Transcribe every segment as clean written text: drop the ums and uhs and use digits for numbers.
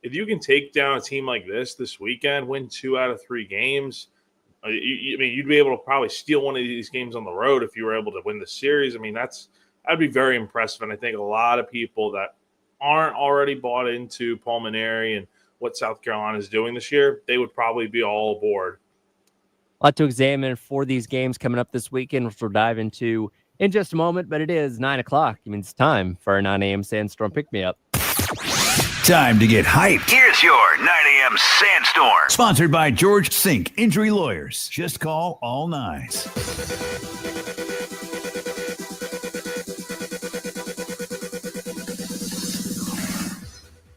if you can take down a team like this weekend, win 2 out of 3 games, I mean, you'd be able to probably steal one of these games on the road if you were able to win the series. I mean, that'd be very impressive. And I think a lot of people that aren't already bought into Pulmonary and what South Carolina is doing this year, they would probably be all aboard. A lot to examine for these games coming up this weekend, which we'll dive into in just a moment. But it is 9 o'clock. I mean, it's time for our 9 a.m. Sandstorm Pick-Me-Up. Time to get hyped. Here's your 9 a.m. Sandstorm. Sponsored by George Sink Injury Lawyers. Just call all nines.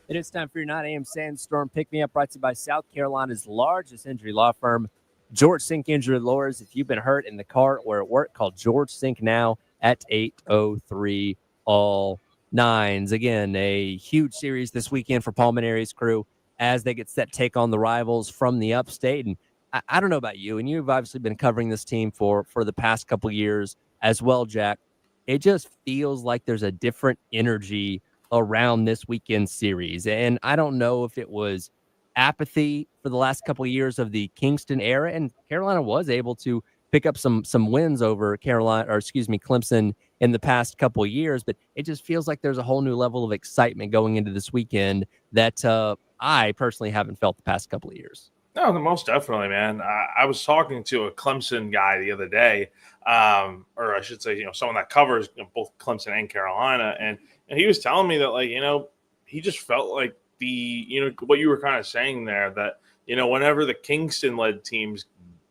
It is time for your 9 a.m. Sandstorm Pick-Me-Up, brought to you by South Carolina's largest injury law firm, George Sink Injury Lawyers. If you've been hurt in the car or at work, call George Sink now at 803 all nines. Again, a huge series this weekend for Pulmonary's crew as they get set to take on the rivals from the upstate. And I don't know about you, and you've obviously been covering this team for the past couple years as well, Jack. It just feels like there's a different energy around this weekend series. And I don't know if it was apathy for the last couple of years of the Kingston era, and Carolina was able to pick up some wins over Clemson in the past couple of years, but it just feels like there's a whole new level of excitement going into this weekend that I personally haven't felt the past couple of years. No, most definitely, man. I was talking to a Clemson guy the other day, or I should say, someone that covers both Clemson and Carolina, and he was telling me that, he just felt like what you were kind of saying there, that, whenever the Kingston-led teams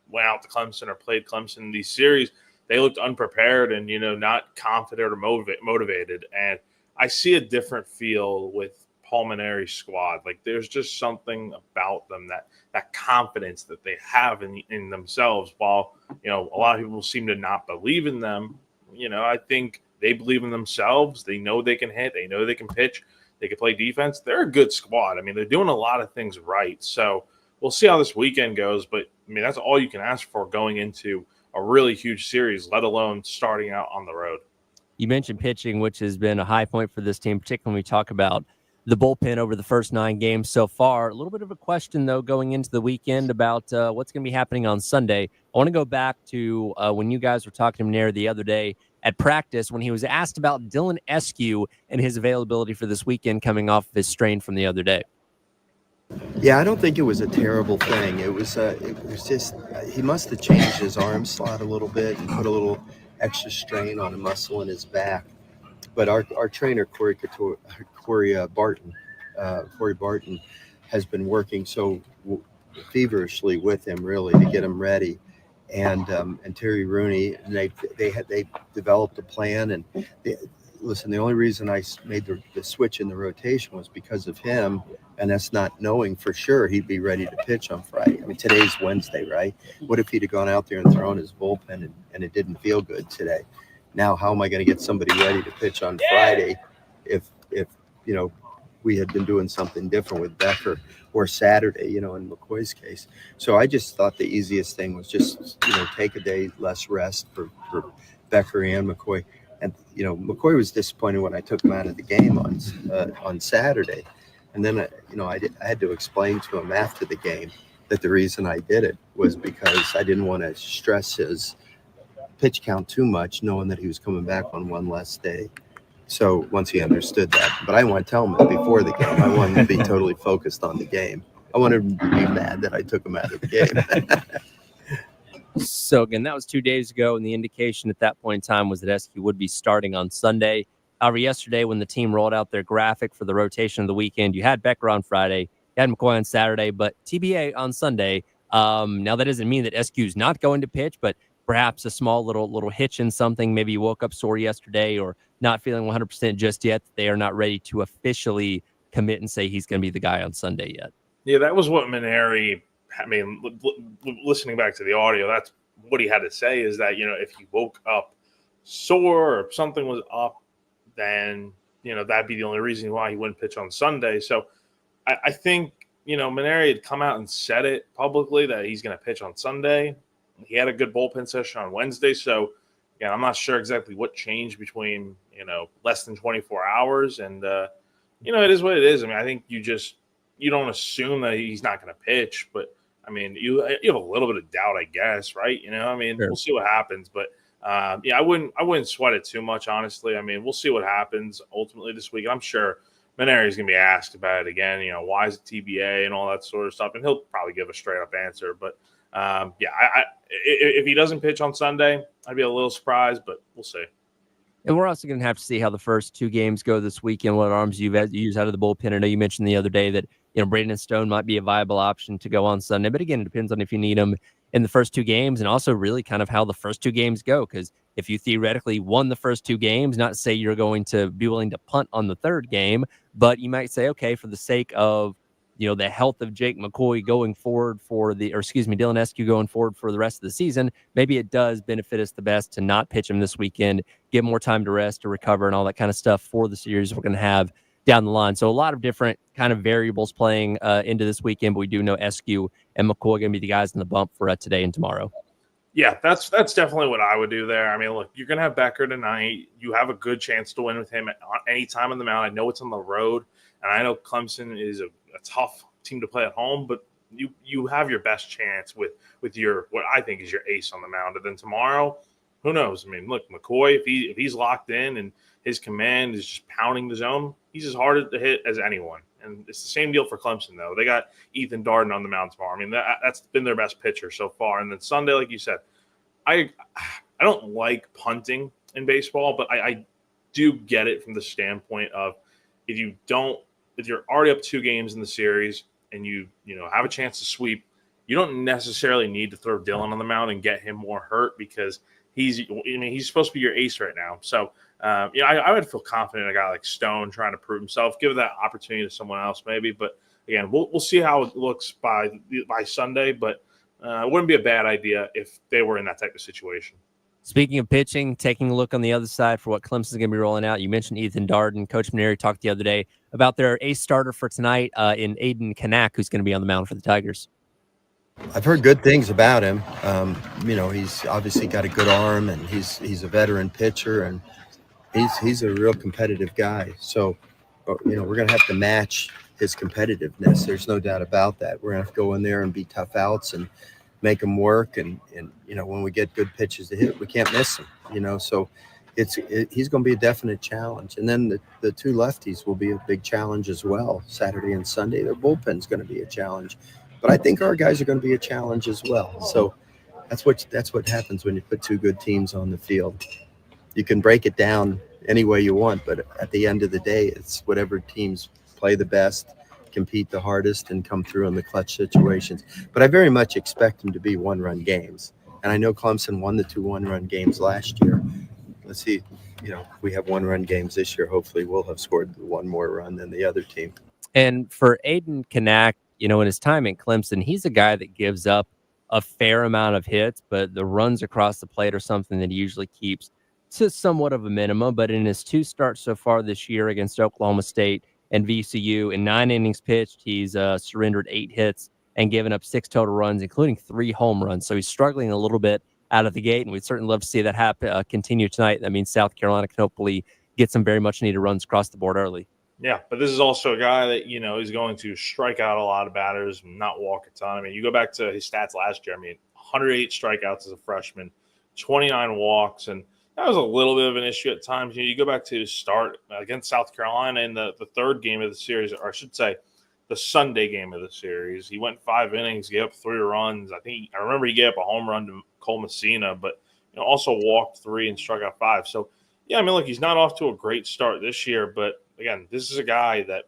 went out to Clemson or played Clemson in these series, they looked unprepared and, not confident or motivated. And I see a different feel with Pulmonary squad. Like, there's just something about them, that confidence that they have in themselves. While, a lot of people seem to not believe in them, I think they believe in themselves. They know they can hit. They know they can pitch. They can play defense. They're a good squad. I mean, they're doing a lot of things right. So we'll see how this weekend goes. But, I mean, that's all you can ask for going into a really huge series, let alone starting out on the road. You mentioned pitching, which has been a high point for this team, particularly when we talk about the bullpen over the first 9 games so far. A little bit of a question, though, going into the weekend about what's going to be happening on Sunday. I want to go back to when you guys were talking to Nair the other day at practice when he was asked about Dylan Eskew and his availability for this weekend coming off of his strain from the other day. Yeah, I don't think it was a terrible thing. It was just he must have changed his arm slot a little bit and put a little extra strain on a muscle in his back. But our trainer, Corey Barton, has been working so feverishly with him, really, to get him ready. And Terry Rooney, and they developed a plan. And the only reason I made the switch in the rotation was because of him, and that's not knowing for sure he'd be ready to pitch on Friday. I mean, today's Wednesday, right? What if he'd have gone out there and thrown his bullpen and it didn't feel good today? Now, how am I going to get somebody ready to pitch on Friday if we had been doing something different with Becker, or Saturday, in McCoy's case? So I just thought the easiest thing was just, take a day less rest for Becker and McCoy. And, McCoy was disappointed when I took him out of the game on Saturday. And then, I had to explain to him after the game that the reason I did it was because I didn't want to stress his pitch count too much, knowing that he was coming back on one less day. So once he understood that, but I didn't want to tell him it before the game. I wanted him to be totally focused on the game. I wanted him to be mad that I took him out of the game. So again, that was 2 days ago, and the indication at that point in time was that Eskew would be starting on Sunday. However, yesterday when the team rolled out their graphic for the rotation of the weekend, you had Becker on Friday, you had McCoy on Saturday, but TBA on Sunday. Now that doesn't mean that Eskew's not going to pitch, but perhaps a small little hitch in something. Maybe you woke up sore yesterday or not feeling 100% just yet. They are not ready to officially commit and say he's going to be the guy on Sunday yet. Yeah, that was what Maneri, listening back to the audio, that's what he had to say, is that, if he woke up sore or if something was up, then, that'd be the only reason why he wouldn't pitch on Sunday. So I think, Maneri had come out and said it publicly that he's going to pitch on Sunday. He had a good bullpen session on Wednesday. So, again, I'm not sure exactly what changed between, less than 24 hours. And, it is what it is. I mean, I think you just you don't assume that he's not going to pitch, but I mean, you have a little bit of doubt, I guess, right? I mean, Sure. we'll see what happens, but yeah, I wouldn't sweat it too much, honestly. I mean, we'll see what happens ultimately this week. I'm sure Maneri's going to be asked about it again. Why is it TBA and all that sort of stuff, and he'll probably give a straight up answer. But yeah, if he doesn't pitch on Sunday, I'd be a little surprised, but we'll see. And we're also going to have to see how the first 2 games go this weekend, what arms you use out of the bullpen. I know you mentioned the other day that, Braden Stone might be a viable option to go on Sunday. But again, it depends on if you need them in the first 2 games and also really kind of how the first 2 games go. Because if you theoretically won the first 2 games, not to say you're going to be willing to punt on the third game, but you might say, okay, for the sake of, the health of Jake McCoy going forward Dylan Eskew going forward for the rest of the season, maybe it does benefit us the best to not pitch him this weekend, give more time to rest, to recover, and all that kind of stuff for the series we're going to have down the line. So a lot of different kind of variables playing into this weekend, but we do know Eskew and McCoy are going to be the guys in the bump for today and tomorrow. Yeah, that's definitely what I would do there. I mean, look, you're going to have Becker tonight. You have a good chance to win with him at any time on the mound. I know it's on the road, and I know Clemson is a tough team to play at home, but you have your best chance with your what I think is your ace on the mound. And then tomorrow, who knows? I mean, look, McCoy, if he's locked in and his command is just pounding the zone, he's as hard to hit as anyone. And it's the same deal for Clemson, though. They got Ethan Darden on the mound tomorrow. I mean, that's been their best pitcher so far. And then Sunday, like you said, I don't like punting in baseball, but I do get it from the standpoint of if you're already up 2 games in the series and you have a chance to sweep, you don't necessarily need to throw Dylan on the mound and get him more hurt because he's supposed to be your ace right now. So I would feel confident in a guy like Stone trying to prove himself, give that opportunity to someone else maybe. But again, we'll see how it looks by Sunday. But it wouldn't be a bad idea if they were in that type of situation. Speaking of pitching, taking a look on the other side for what Clemson's going to be rolling out. You mentioned Ethan Darden. Coach Maneri talked the other day about their ace starter for tonight in Aiden Kanak, who's going to be on the mound for the Tigers. I've heard good things about him. He's obviously got a good arm, and he's a veteran pitcher, and he's a real competitive guy. So, we're going to have to match his competitiveness. There's no doubt about that. We're going to have to go in there and be tough outs and make them work. And when we get good pitches to hit, we can't miss them, so he's going to be a definite challenge. And then the 2 lefties will be a big challenge as well. Saturday and Sunday, their bullpen's going to be a challenge. But I think our guys are going to be a challenge as well. So that's what happens when you put 2 good teams on the field. You can break it down any way you want, but at the end of the day, it's whatever teams play the best, compete the hardest, and come through in the clutch situations. But I very much expect them to be 1-run games. And I know Clemson won the 2 1-run games last year. Let's see, if we have 1-run games this year, hopefully we'll have scored 1 more run than the other team. And for Aiden Kanak, in his time at Clemson, he's a guy that gives up a fair amount of hits, but the runs across the plate are something that he usually keeps to somewhat of a minimum. But in his 2 starts so far this year against Oklahoma State and VCU, in 9 innings pitched, he's surrendered 8 hits and given up 6 total runs, including 3 home runs. So he's struggling a little bit out of the gate, and we'd certainly love to see that happen continue tonight. That means South Carolina can hopefully get some very much needed runs across the board early. Yeah, but this is also a guy that, is going to strike out a lot of batters and not walk a ton. I mean, you go back to his stats last year. I mean, 108 strikeouts as a freshman, 29 walks, and that was a little bit of an issue at times. You go back to his start against South Carolina in the 3rd game of the series, or I should say the Sunday game of the series. He went 5 innings, gave up 3 runs. I remember he gave up a home run to Cole Messina, but also walked 3 and struck out 5. So, yeah, I mean, look, he's not off to a great start this year, but again, this is a guy that,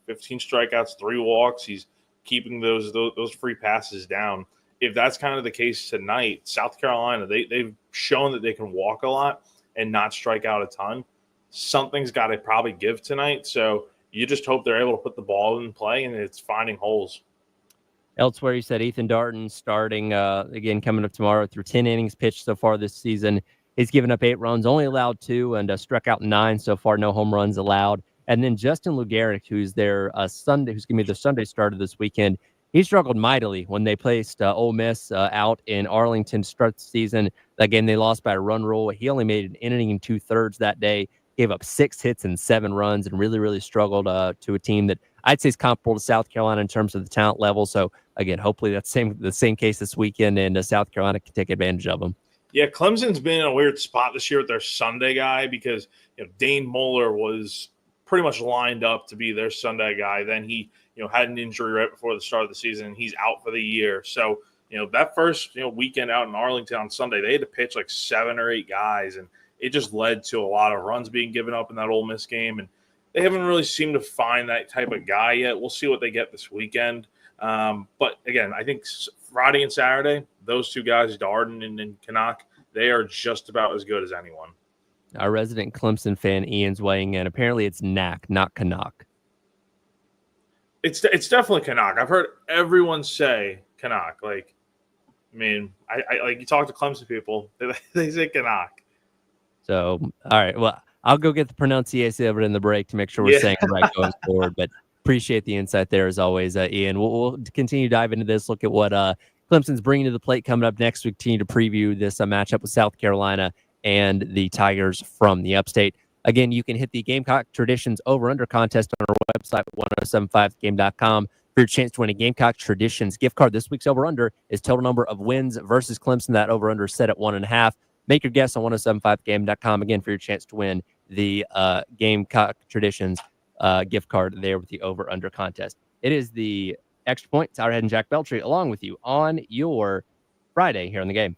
15 strikeouts, 3 walks. He's keeping those free passes down. If that's kind of the case tonight, South Carolina, they've shown that they can walk a lot and not strike out a ton. Something's got to probably give tonight. So you just hope they're able to put the ball in play, and it's finding holes. Elsewhere, you said Ethan Darden starting again coming up tomorrow through 10 innings pitched so far this season. He's given up 8 runs, only allowed 2, and struck out 9 so far. No home runs allowed. And then Justin Lugaric, who's their who's going to be the Sunday starter this weekend. He struggled mightily when they placed Ole Miss out in Arlington to start the season. That game they lost by a run rule. He only made an inning and 2/3 that day. Gave up 6 hits and 7 runs, and really, really struggled to a team that I'd say it's comparable to South Carolina in terms of the talent level. So again, hopefully that's the same case this weekend, and South Carolina can take advantage of them. Yeah, Clemson's been in a weird spot this year with their Sunday guy because Dane Moeller was pretty much lined up to be their Sunday guy. Then he had an injury right before the start of the season, and he's out for the year. So that first weekend out in Arlington on Sunday, they had to pitch like 7 or 8 guys, and it just led to a lot of runs being given up in that Ole Miss game. And they haven't really seemed to find that type of guy yet. We'll see what they get this weekend. But again, I think Friday and Saturday, those 2 guys, Darden and Canuck, they are just about as good as anyone. Our resident Clemson fan, Ian's weighing in. Apparently it's Knack, not Canuck. It's definitely Canuck. I've heard everyone say Canuck. Like, I mean, I like you talk to Clemson people, they say Canuck. So, all right. Well, I'll go get the pronunciation of it in the break to make sure we're saying it right going forward. But appreciate the insight there as always, Ian. We'll continue to dive into this, look at what Clemson's bringing to the plate coming up next. We continue to preview this matchup with South Carolina and the Tigers from the Upstate. Again, you can hit the Gamecock Traditions over-under contest on our website, 1075game.com, for your chance to win a Gamecock Traditions gift card. This week's over-under is total number of wins versus Clemson. That over-under is set at 1.5. Make your guess on 1075game.com, again, for your chance to win the Gamecock Traditions gift card there with the over-under contest. It is the Extra Point, Tyler Head and Jack Beltry, along with you on your Friday here on the game.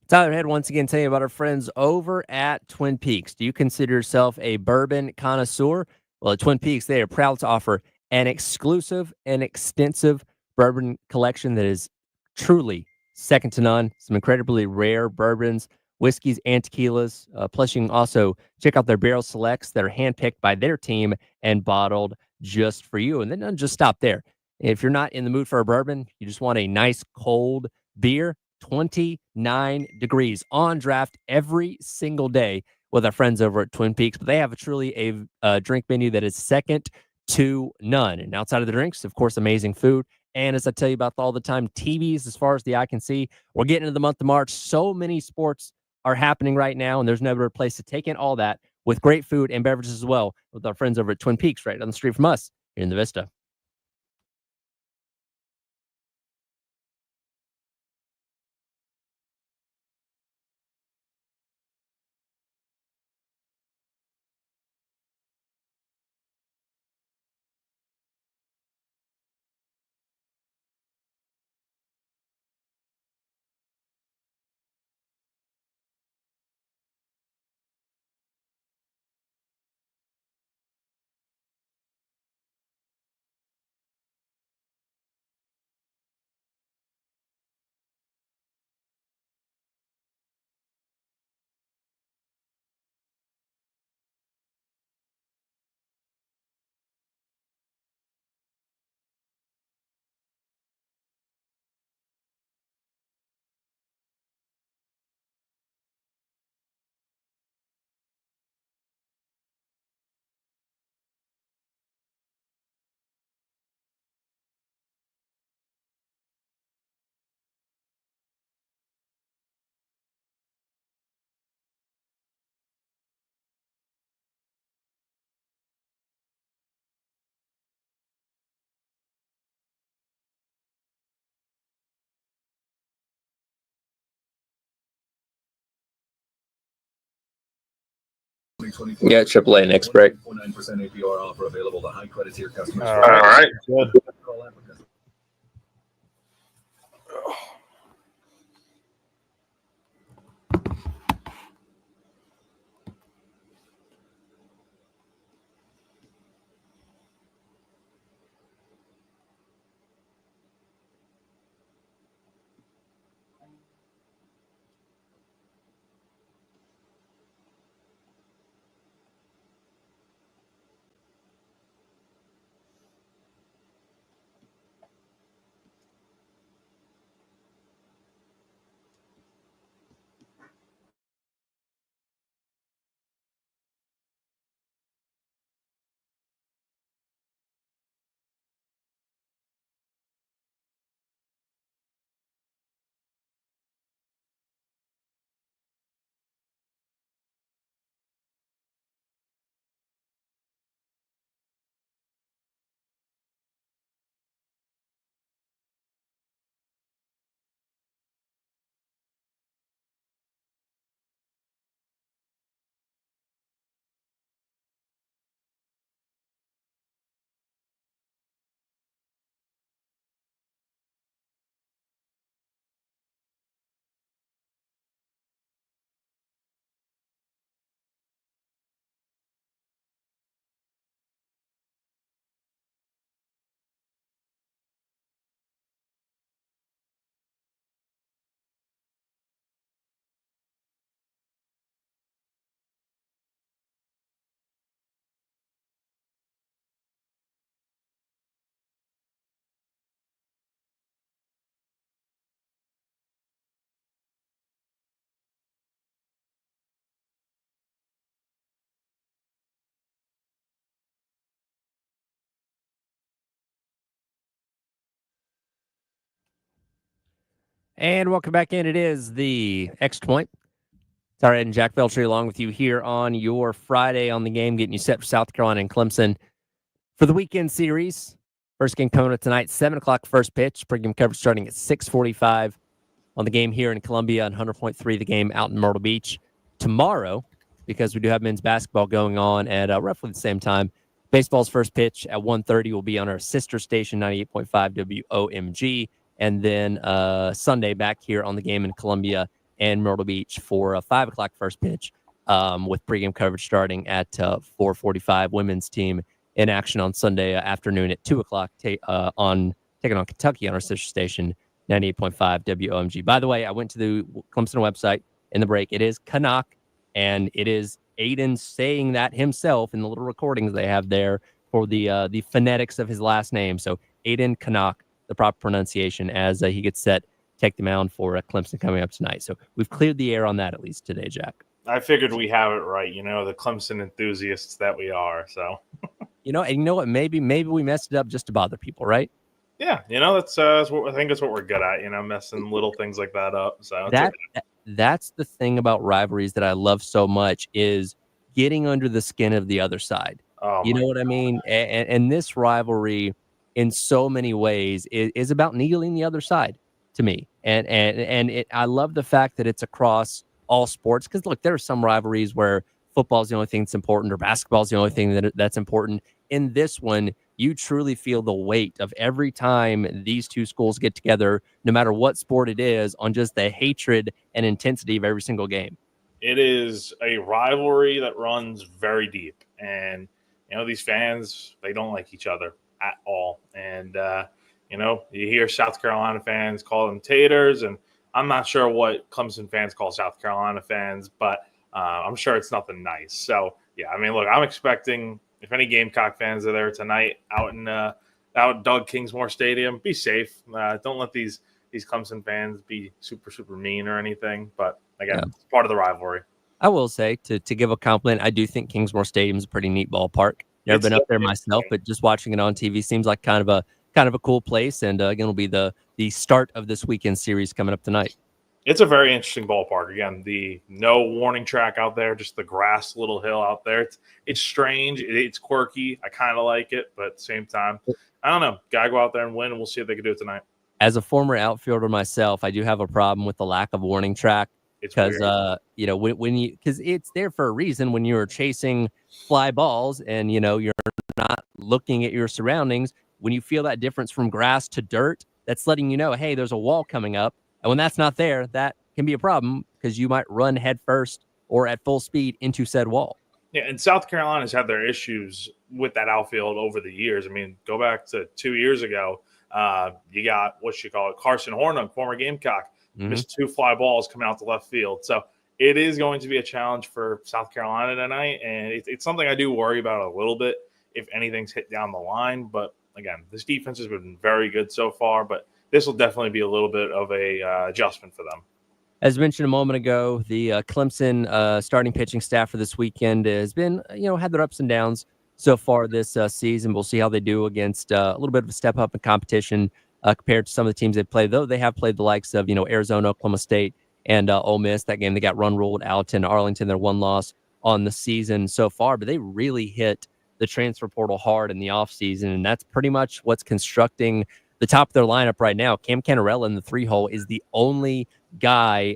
Tyler Head once again telling you about our friends over at Twin Peaks. Do you consider yourself a bourbon connoisseur? Well, at Twin Peaks, they are proud to offer an exclusive and extensive bourbon collection that is truly second to none. Some incredibly rare bourbons, whiskeys, and tequilas. Plus, you can also check out their barrel selects that are handpicked by their team and bottled just for you. And then doesn't just stop there. If you're not in the mood for a bourbon, you just want a nice cold beer, 29 degrees on draft every single day with our friends over at Twin Peaks. But they have truly a drink menu that is second to none. And outside of the drinks, of course, amazing food. And as I tell you about all the time, TVs as far as the eye can see. We're getting into the month of March. So many sports are happening right now, and there's no better place to take in all that with great food and beverages as well with our friends over at Twin Peaks right down the street from us here in the Vista. Yeah, AAA next break. 9% APR offer available to high credit tier customers. All right. Good. And welcome back in. It is the Extra Point. Tara and Jack Beltry along with you here on your Friday on the game, getting you set for South Carolina and Clemson for the weekend series. First game coming up tonight, 7 o'clock first pitch. Pregame coverage starting at 6:45 on the game here in Columbia and 100.3 the game out in Myrtle Beach. Tomorrow, because we do have men's basketball going on at roughly the same time, baseball's first pitch at 1:30 will be on our sister station, 98.5 WOMG. And then Sunday back here on the game in Columbia and Myrtle Beach for a 5 o'clock first pitch with pregame coverage starting at 4:45. Women's team in action on Sunday afternoon at 2 o'clock taking on Kentucky on our sister station, 98.5 WOMG. By the way, I went to the Clemson website in the break. It is Canuck, and it is Aiden saying that himself in the little recordings they have there for the phonetics of his last name. So Aiden Canuck, the proper pronunciation, as he gets set take the mound for Clemson coming up tonight. So we've cleared the air on that at least today, Jack. I figured we have it right, the Clemson enthusiasts that we are. So, and you know what? Maybe we messed it up just to bother people, right? Yeah, that's what I think that's what we're good at, messing little things like that up. So that's the thing about rivalries that I love so much is getting under the skin of the other side. You know what I mean? And this rivalry, in so many ways, is about needling the other side to me. And I love the fact that it's across all sports, because look, there are some rivalries where football is the only thing that's important or basketball is the only thing that's important. In this one, you truly feel the weight of every time these two schools get together, no matter what sport it is, on just the hatred and intensity of every single game. It is a rivalry that runs very deep, and these fans, they don't like each other at all. And you hear South Carolina fans call them taters, and I'm not sure what Clemson fans call South Carolina fans, but I'm sure it's nothing nice. So yeah, I mean, look, I'm expecting, if any Gamecock fans are there tonight out at Doug Kingsmore Stadium, be safe. Don't let these Clemson fans be super, super mean or anything. But again, It's part of the rivalry. I will say, to give a compliment, I do think Kingsmore Stadium is a pretty neat ballpark. Never been up there myself, but just watching it on TV seems like kind of a cool place. And again, it'll be the start of this weekend series coming up tonight. It's a very interesting ballpark. Again, the no warning track out there, just the grass little hill out there. It's strange. It's quirky. I kind of like it, but at the same time, I don't know. Gotta go out there and win, and we'll see if they can do it tonight. As a former outfielder myself, I do have a problem with the lack of warning track, because because it's there for a reason. When you're chasing fly balls and you're not looking at your surroundings, when you feel that difference from grass to dirt, that's letting you know, hey, there's a wall coming up. And when that's not there, that can be a problem, because you might run head first or at full speed into said wall. Yeah, and South Carolina's had their issues with that outfield over the years. I mean, go back to 2 years ago. You got, Carson Hornung, former Gamecock, missed 2 fly balls coming out the left field. So it is going to be a challenge for South Carolina tonight, and it's something I do worry about a little bit if anything's hit down the line. But again, this defense has been very good so far, but this will definitely be a little bit of a adjustment for them. As mentioned a moment ago, the Clemson starting pitching staff for this weekend has been, had their ups and downs so far this season. We'll see how they do against a little bit of a step up in competition compared to some of the teams they've played, though they have played the likes of, Arizona, Oklahoma State, and Ole Miss. That game, they got run ruled out in Arlington, their one loss on the season so far, but they really hit the transfer portal hard in the offseason, and that's pretty much what's constructing the top of their lineup right now. Cam Canarella in the 3-hole is the only guy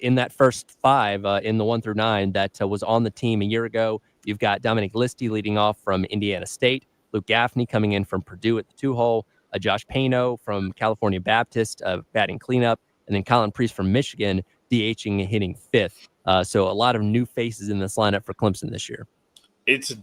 in that first 5 in the 1 through 9 that was on the team a year ago. You've got Dominic Listy leading off from Indiana State, Luke Gaffney coming in from Purdue at the 2-hole, Josh Pano from California Baptist batting cleanup, and then Colin Priest from Michigan DHing and hitting 5th. So a lot of new faces in this lineup for Clemson this year. It's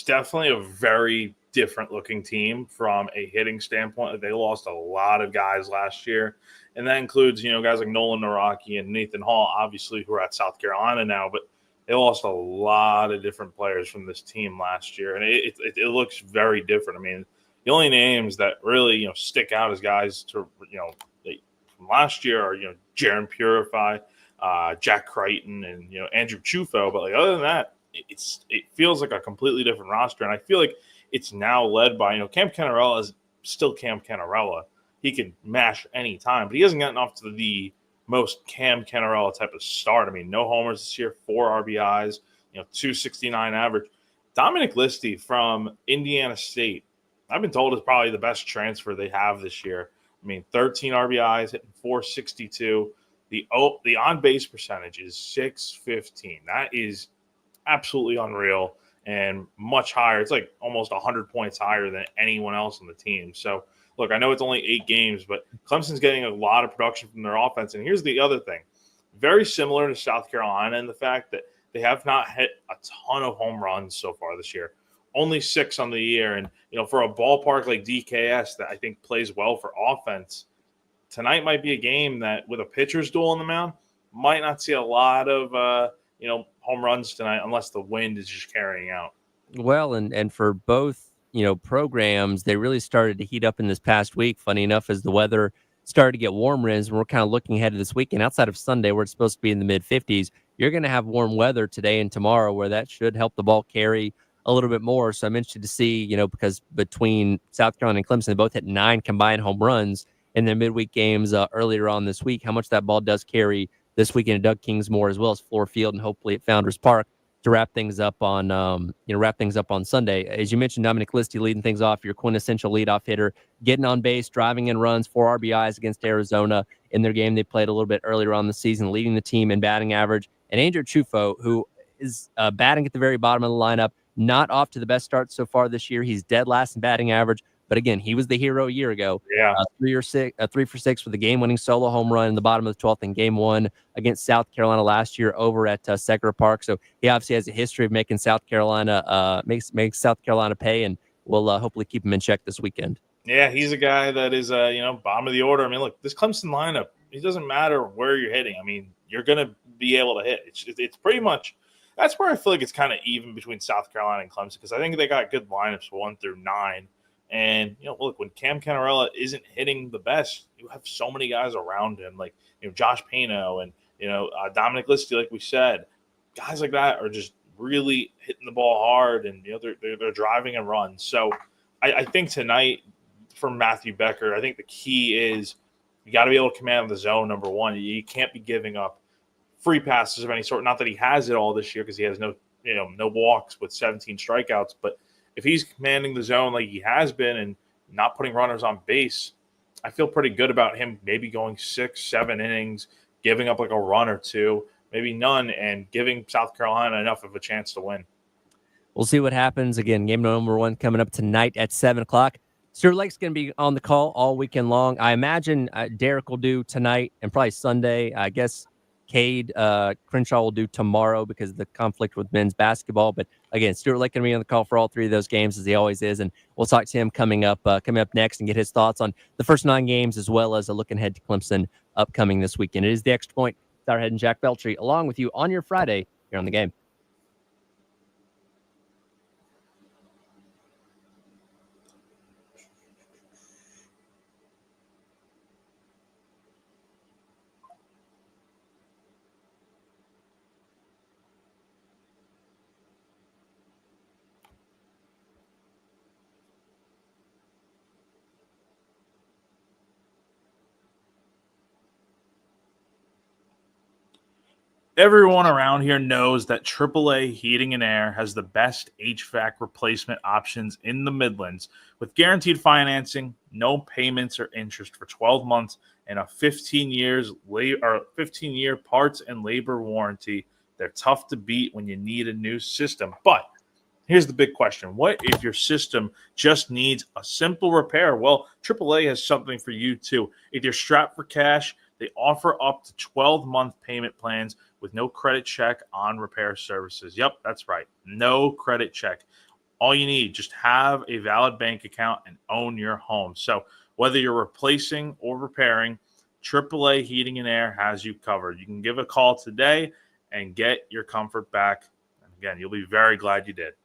definitely a very different looking team from a hitting standpoint. They lost a lot of guys last year, and that includes guys like Nolan Naraki and Nathan Hall, obviously, who are at South Carolina now, but they lost a lot of different players from this team last year, and it looks very different. I mean, the only names that really stick out as guys to from last year are Jaron Purify, Jack Crichton, and Andrew Chufo. But other than that, it feels like a completely different roster, and I feel like it's now led by Cam Canarella is still Cam Canarella. he can mash any time, but he hasn't gotten off to the most Cam Cannarella type of start. I mean, no homers this year, 4 RBIs, 269 average. Dominic Listy from Indiana State, I've been told is probably the best transfer they have this year. I mean, 13 RBIs, hitting 462. The on base percentage is 615. That is absolutely unreal and much higher. It's like almost 100 points higher than anyone else on the team. So, look, I know it's only 8 games, but Clemson's getting a lot of production from their offense. And here's the other thing. Very similar to South Carolina in the fact that they have not hit a ton of home runs so far this year. Only 6 on the year. And, for a ballpark like DKS that I think plays well for offense, tonight might be a game that with a pitcher's duel on the mound, might not see a lot of, home runs tonight unless the wind is just carrying out. Well, and for both, programs, they really started to heat up in this past week. Funny enough, as the weather started to get warmer, and we're kind of looking ahead to this weekend, outside of Sunday, where it's supposed to be in the mid 50s, you're going to have warm weather today and tomorrow, where that should help the ball carry a little bit more. So I'm interested to see, because between South Carolina and Clemson, they both hit 9 combined home runs in their midweek games earlier on this week, how much that ball does carry this weekend at Doug Kingsmore as well as Floor Field and hopefully at Founders Park to wrap things up on Sunday. As you mentioned, Dominic Listy leading things off, your quintessential leadoff hitter, getting on base, driving in runs, 4 RBIs against Arizona in their game they played a little bit earlier on the season, leading the team in batting average. And Andrew Chufo, who is batting at the very bottom of the lineup, not off to the best start so far this year. He's dead last in batting average. But again, he was the hero a year ago. Yeah. 3 for 6 with a game-winning solo home run in the bottom of the 12th in Game 1 against South Carolina last year over at Secker Park. So he obviously has a history of making South Carolina makes South Carolina pay, and we'll hopefully keep him in check this weekend. Yeah, he's a guy that is, bottom of the order. I mean, look, this Clemson lineup, it doesn't matter where you're hitting. I mean, you're going to be able to hit. It's pretty much – that's where I feel like it's kind of even between South Carolina and Clemson because I think they got good lineups 1 through 9. And, look, when Cam Cannarella isn't hitting the best, you have so many guys around him, like, Josh Pano and, Dominic Listy, like we said. Guys like that are just really hitting the ball hard and, they're driving and runs. So I think tonight from Matthew Becker, I think the key is you got to be able to command the zone, number one. You can't be giving up free passes of any sort. Not that he has it all this year because he has no walks with 17 strikeouts, but if he's commanding the zone like he has been and not putting runners on base, I feel pretty good about him maybe going 6-7 innings, giving up like a run or two, maybe none, and giving South Carolina enough of a chance to win. We'll see what happens. Again, game number 1 coming up tonight at 7 o'clock. Stuart Lake's going to be on the call all weekend long. I imagine Derek will do tonight and probably Sunday. I guess Cade Crenshaw will do tomorrow because of the conflict with men's basketball. But again, Stuart Lake going to be on the call for all 3 of those games as he always is. And we'll talk to him coming up next and get his thoughts on the first 9 games as well as a look ahead to Clemson upcoming this weekend. It is the Extra Point. Starhead and Jack Beltry along with you on your Friday here on the game. Everyone around here knows that AAA Heating and Air has the best HVAC replacement options in the Midlands with guaranteed financing, no payments or interest for 12 months, and a 15-year parts and labor warranty. They're tough to beat when you need a new system. But here's the big question. What if your system just needs a simple repair? Well, AAA has something for you too. If you're strapped for cash, they offer up to 12-month payment plans with no credit check on repair services. Yep, that's right. No credit check. All you need, just have a valid bank account and own your home. So whether you're replacing or repairing, AAA Heating and Air has you covered. You can give a call today and get your comfort back. And again, you'll be very glad you did.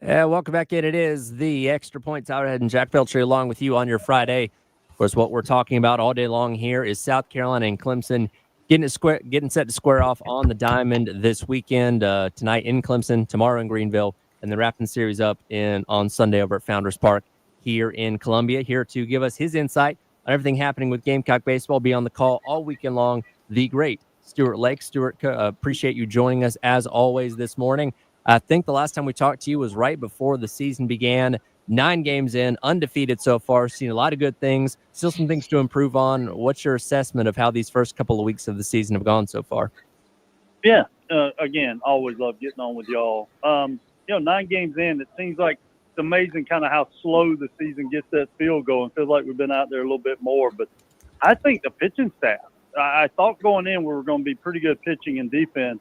Welcome back in. It is the Extra Points Hourhead and Jack Belcher along with you on your Friday. Of course, what we're talking about all day long here is South Carolina and Clemson getting set to square off on the diamond this weekend, tonight in Clemson, tomorrow in Greenville, and then wrapping the series up on Sunday over at Founders Park here in Columbia. Here to give us his insight on everything happening with Gamecock baseball, be on the call all weekend long, the great Stuart Lake. Stuart, appreciate you joining us as always this morning. I think the last time we talked to you was right before the season began. 9 games in, undefeated so far, seen a lot of good things, still some things to improve on. What's your assessment of how these first couple of weeks of the season have gone so far? Yeah, again, always love getting on with y'all. 9 games in, it seems like it's amazing kind of how slow the season gets that field going. Feels like we've been out there a little bit more. But I think the pitching staff, I thought going in we were going to be pretty good pitching and defense.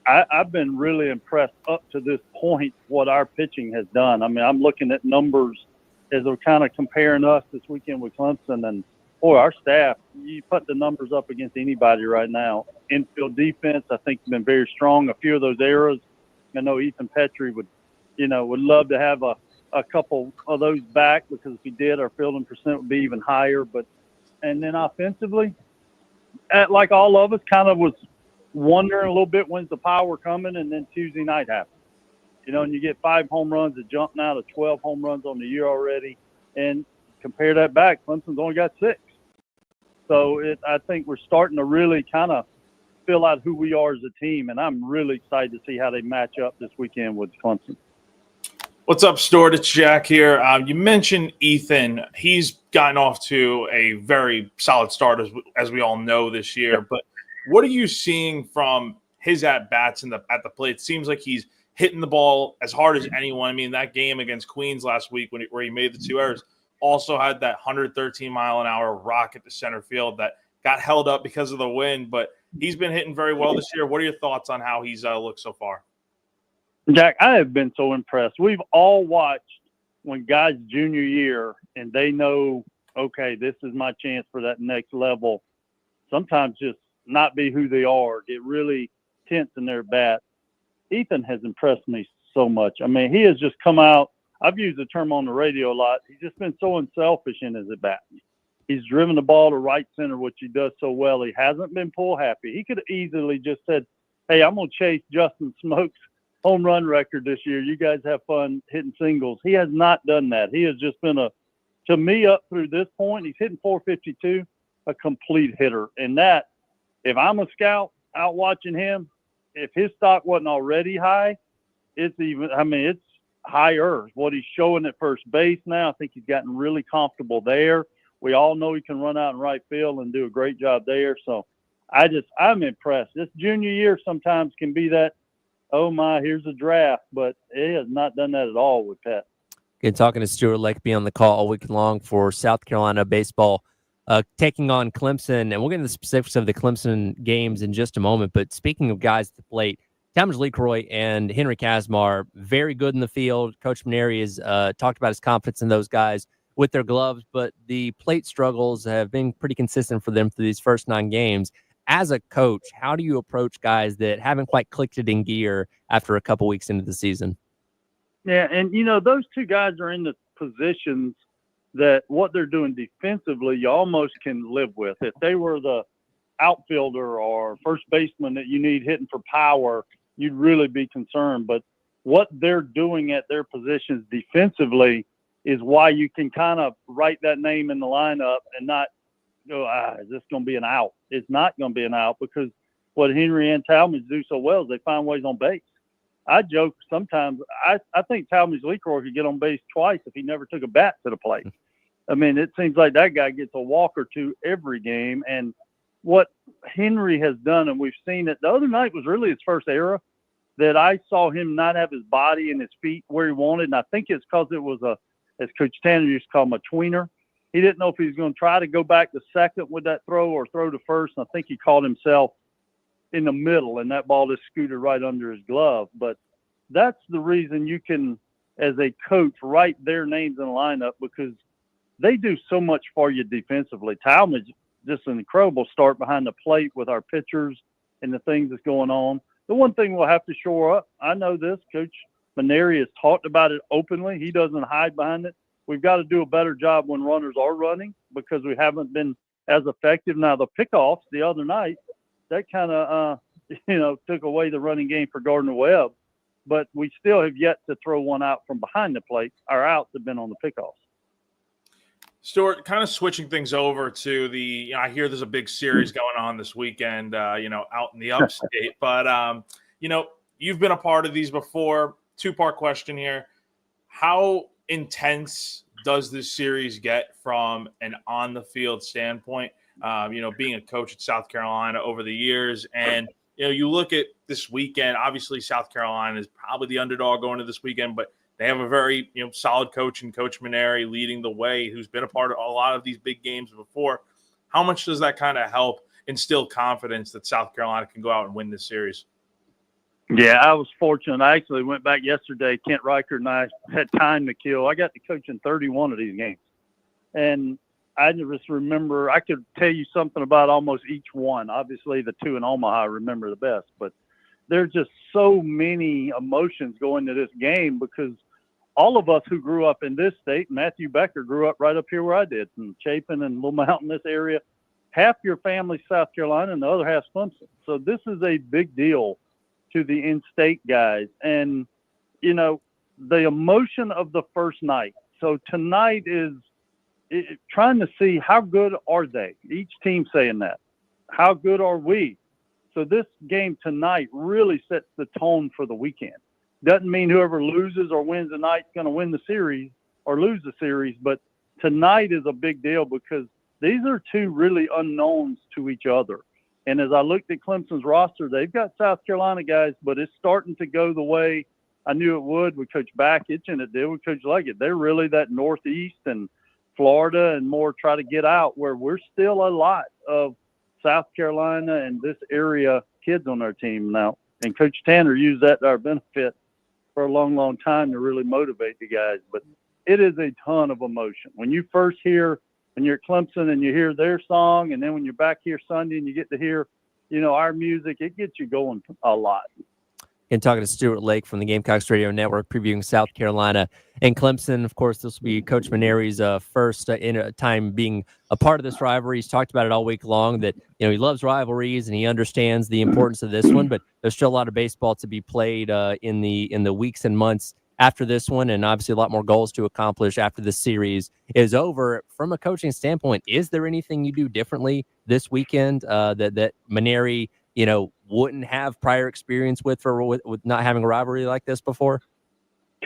I've been really impressed up to this point what our pitching has done. I mean, I'm looking at numbers as they're kind of comparing us this weekend with Clemson. And, boy, our staff, you put the numbers up against anybody right now. Infield defense, I think, has been very strong. A few of those errors, I know Ethan Petrie would love to have a couple of those back because if he did, our fielding percent would be even higher. And then offensively, like all of us, kind of was wondering a little bit when's the power coming, and then Tuesday night happened. And you get 5 home runs that jumping out of 12 home runs on the year already. And compare that back, Clemson's only got 6. So I think we're starting to really kind of fill out who we are as a team, and I'm really excited to see how they match up this weekend with Clemson. What's up, Stuart? It's Jack here. You mentioned Ethan. He's gotten off to a very solid start, as we all know this year. But what are you seeing from his at-bats at the plate? It seems like he's hitting the ball as hard as anyone. I mean, that game against Queens last week where he made the 2 errors also had that 113-mile-an-hour rocket to center field that got held up because of the wind. But he's been hitting very well this year. What are your thoughts on how he's looked so far? Jack, I have been so impressed. We've all watched when guys junior year and they know, okay, this is my chance for that next level. Sometimes just not be who they are, get really tense in their bat. Ethan has impressed me so much. I mean, he has just come out. I've used the term on the radio a lot. He's just been so unselfish in his at bat. He's driven the ball to right center, which he does so well. He hasn't been pull happy. He could have easily just said, hey, I'm going to chase Justin Smoke's home run record this year. You guys have fun hitting singles. He has not done that. He has just been to me up through this point, he's hitting 452, a complete hitter. And that, if I'm a scout out watching him, if his stock wasn't already high, it's higher. What he's showing at first base now, I think he's gotten really comfortable there. We all know he can run out in right field and do a great job there. So I'm impressed. This junior year sometimes can be that, oh my, here's a draft, but it has not done that at all with Pat. Good talking to Stuart Lake, be on the call all week long for South Carolina baseball, taking on Clemson. And we'll get into the specifics of the Clemson games in just a moment. But speaking of guys at the plate, Talmadge LeCroy and Henry Kazmar, very good in the field. Coach Maneri has talked about his confidence in those guys with their gloves, but the plate struggles have been pretty consistent for them through these first 9 games. As a coach, how do you approach guys that haven't quite clicked it in gear after a couple weeks into the season? Yeah, and, those 2 guys are in the positions that what they're doing defensively you almost can live with. If they were the outfielder or first baseman that you need hitting for power, you'd really be concerned. But what they're doing at their positions defensively is why you can kind of write that name in the lineup and not go, is this going to be an out? It's not going to be an out because what Henry and Talmadge do so well is they find ways on base. I joke sometimes, I think Talmadge LeCroy could get on base twice if he never took a bat to the plate. I mean, it seems like that guy gets a walk or 2 every game. And what Henry has done, and we've seen it, the other night was really his first era that I saw him not have his body and his feet where he wanted. And I think it's because it was as Coach Tanner used to call him, a tweener. He didn't know if he was going to try to go back to second with that throw or throw to first. And I think he caught himself in the middle, and that ball just scooted right under his glove. But that's the reason you can, as a coach, write their names in the lineup because they do so much for you defensively. Talmadge, just an incredible start behind the plate with our pitchers and the things that's going on. The one thing we'll have to shore up, I know this, Coach Maneri has talked about it openly. He doesn't hide behind it. We've got to do a better job when runners are running because we haven't been as effective. Now, the pickoffs the other night, that kind of, took away the running game for Gardner-Webb. But we still have yet to throw one out from behind the plate. Our outs have been on the pickoffs. Stuart, kind of switching things over to the, I hear there's a big series going on this weekend, out in the upstate. But, you've been a part of these before. Two-part question here. How intense does this series get from an on-the-field standpoint? Being a coach at South Carolina over the years. And, you look at this weekend, obviously South Carolina is probably the underdog going to this weekend, but they have a very, solid coach in Coach Maneri leading the way, who's been a part of a lot of these big games before. How much does that kind of help instill confidence that South Carolina can go out and win this series? Yeah, I was fortunate. I actually went back yesterday. Kent Reichert and I had time to kill. I got to coach in 31 of these games. And I just remember, I could tell you something about almost each one. Obviously, the two in Omaha I remember the best. But there's just so many emotions going to this game because all of us who grew up in this state, Matthew Becker grew up right up here where I did, in Chapin and Little Mountain, this area. Half your family's South Carolina and the other half's Clemson. So this is a big deal to the in-state guys. And, the emotion of the first night. So tonight is trying to see how good are they. Each team saying that. How good are we? So this game tonight really sets the tone for the weekend. Doesn't mean whoever loses or wins tonight is going to win the series or lose the series, but tonight is a big deal because these are two really unknowns to each other. And as I looked at Clemson's roster, they've got South Carolina guys, but it's starting to go the way I knew it would with Coach Bakich and it did with Coach Leggett. They're really that Northeast and Florida and more try to get out where we're still a lot of South Carolina and this area kids on our team now. And Coach Tanner used that to our benefit for a long, long time to really motivate the guys. But it is a ton of emotion. When you first hear, when you're at Clemson and you hear their song, and then when you're back here Sunday and you get to hear, our music, it gets you going a lot. And talking to Stuart Lake from the Gamecocks Radio Network, previewing South Carolina and Clemson. Of course, this will be Coach Maneri's first in a time being a part of this rivalry. He's talked about it all week long that, he loves rivalries and he understands the importance of this one, but there's still a lot of baseball to be played in the weeks and months after this one, and obviously a lot more goals to accomplish after the series is over. From a coaching standpoint, is there anything you do differently this weekend that Maneri, wouldn't have prior experience with not having a rivalry like this before?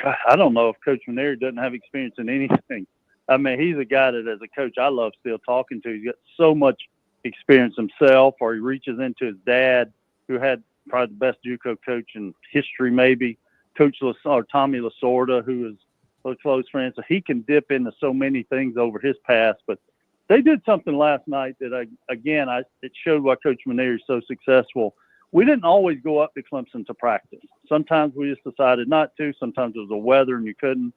God, I don't know if Coach Maneri doesn't have experience in anything. I mean, he's a guy that as a coach I love still talking to. He's got so much experience himself, or he reaches into his dad, who had probably the best JUCO coach in history, maybe, Tommy Lasorda, who is a close friend. So he can dip into so many things over his past. But they did something last night that, it showed why Coach Maneri is so successful. We didn't always go up to Clemson to practice. Sometimes we just decided not to. Sometimes it was the weather and you couldn't.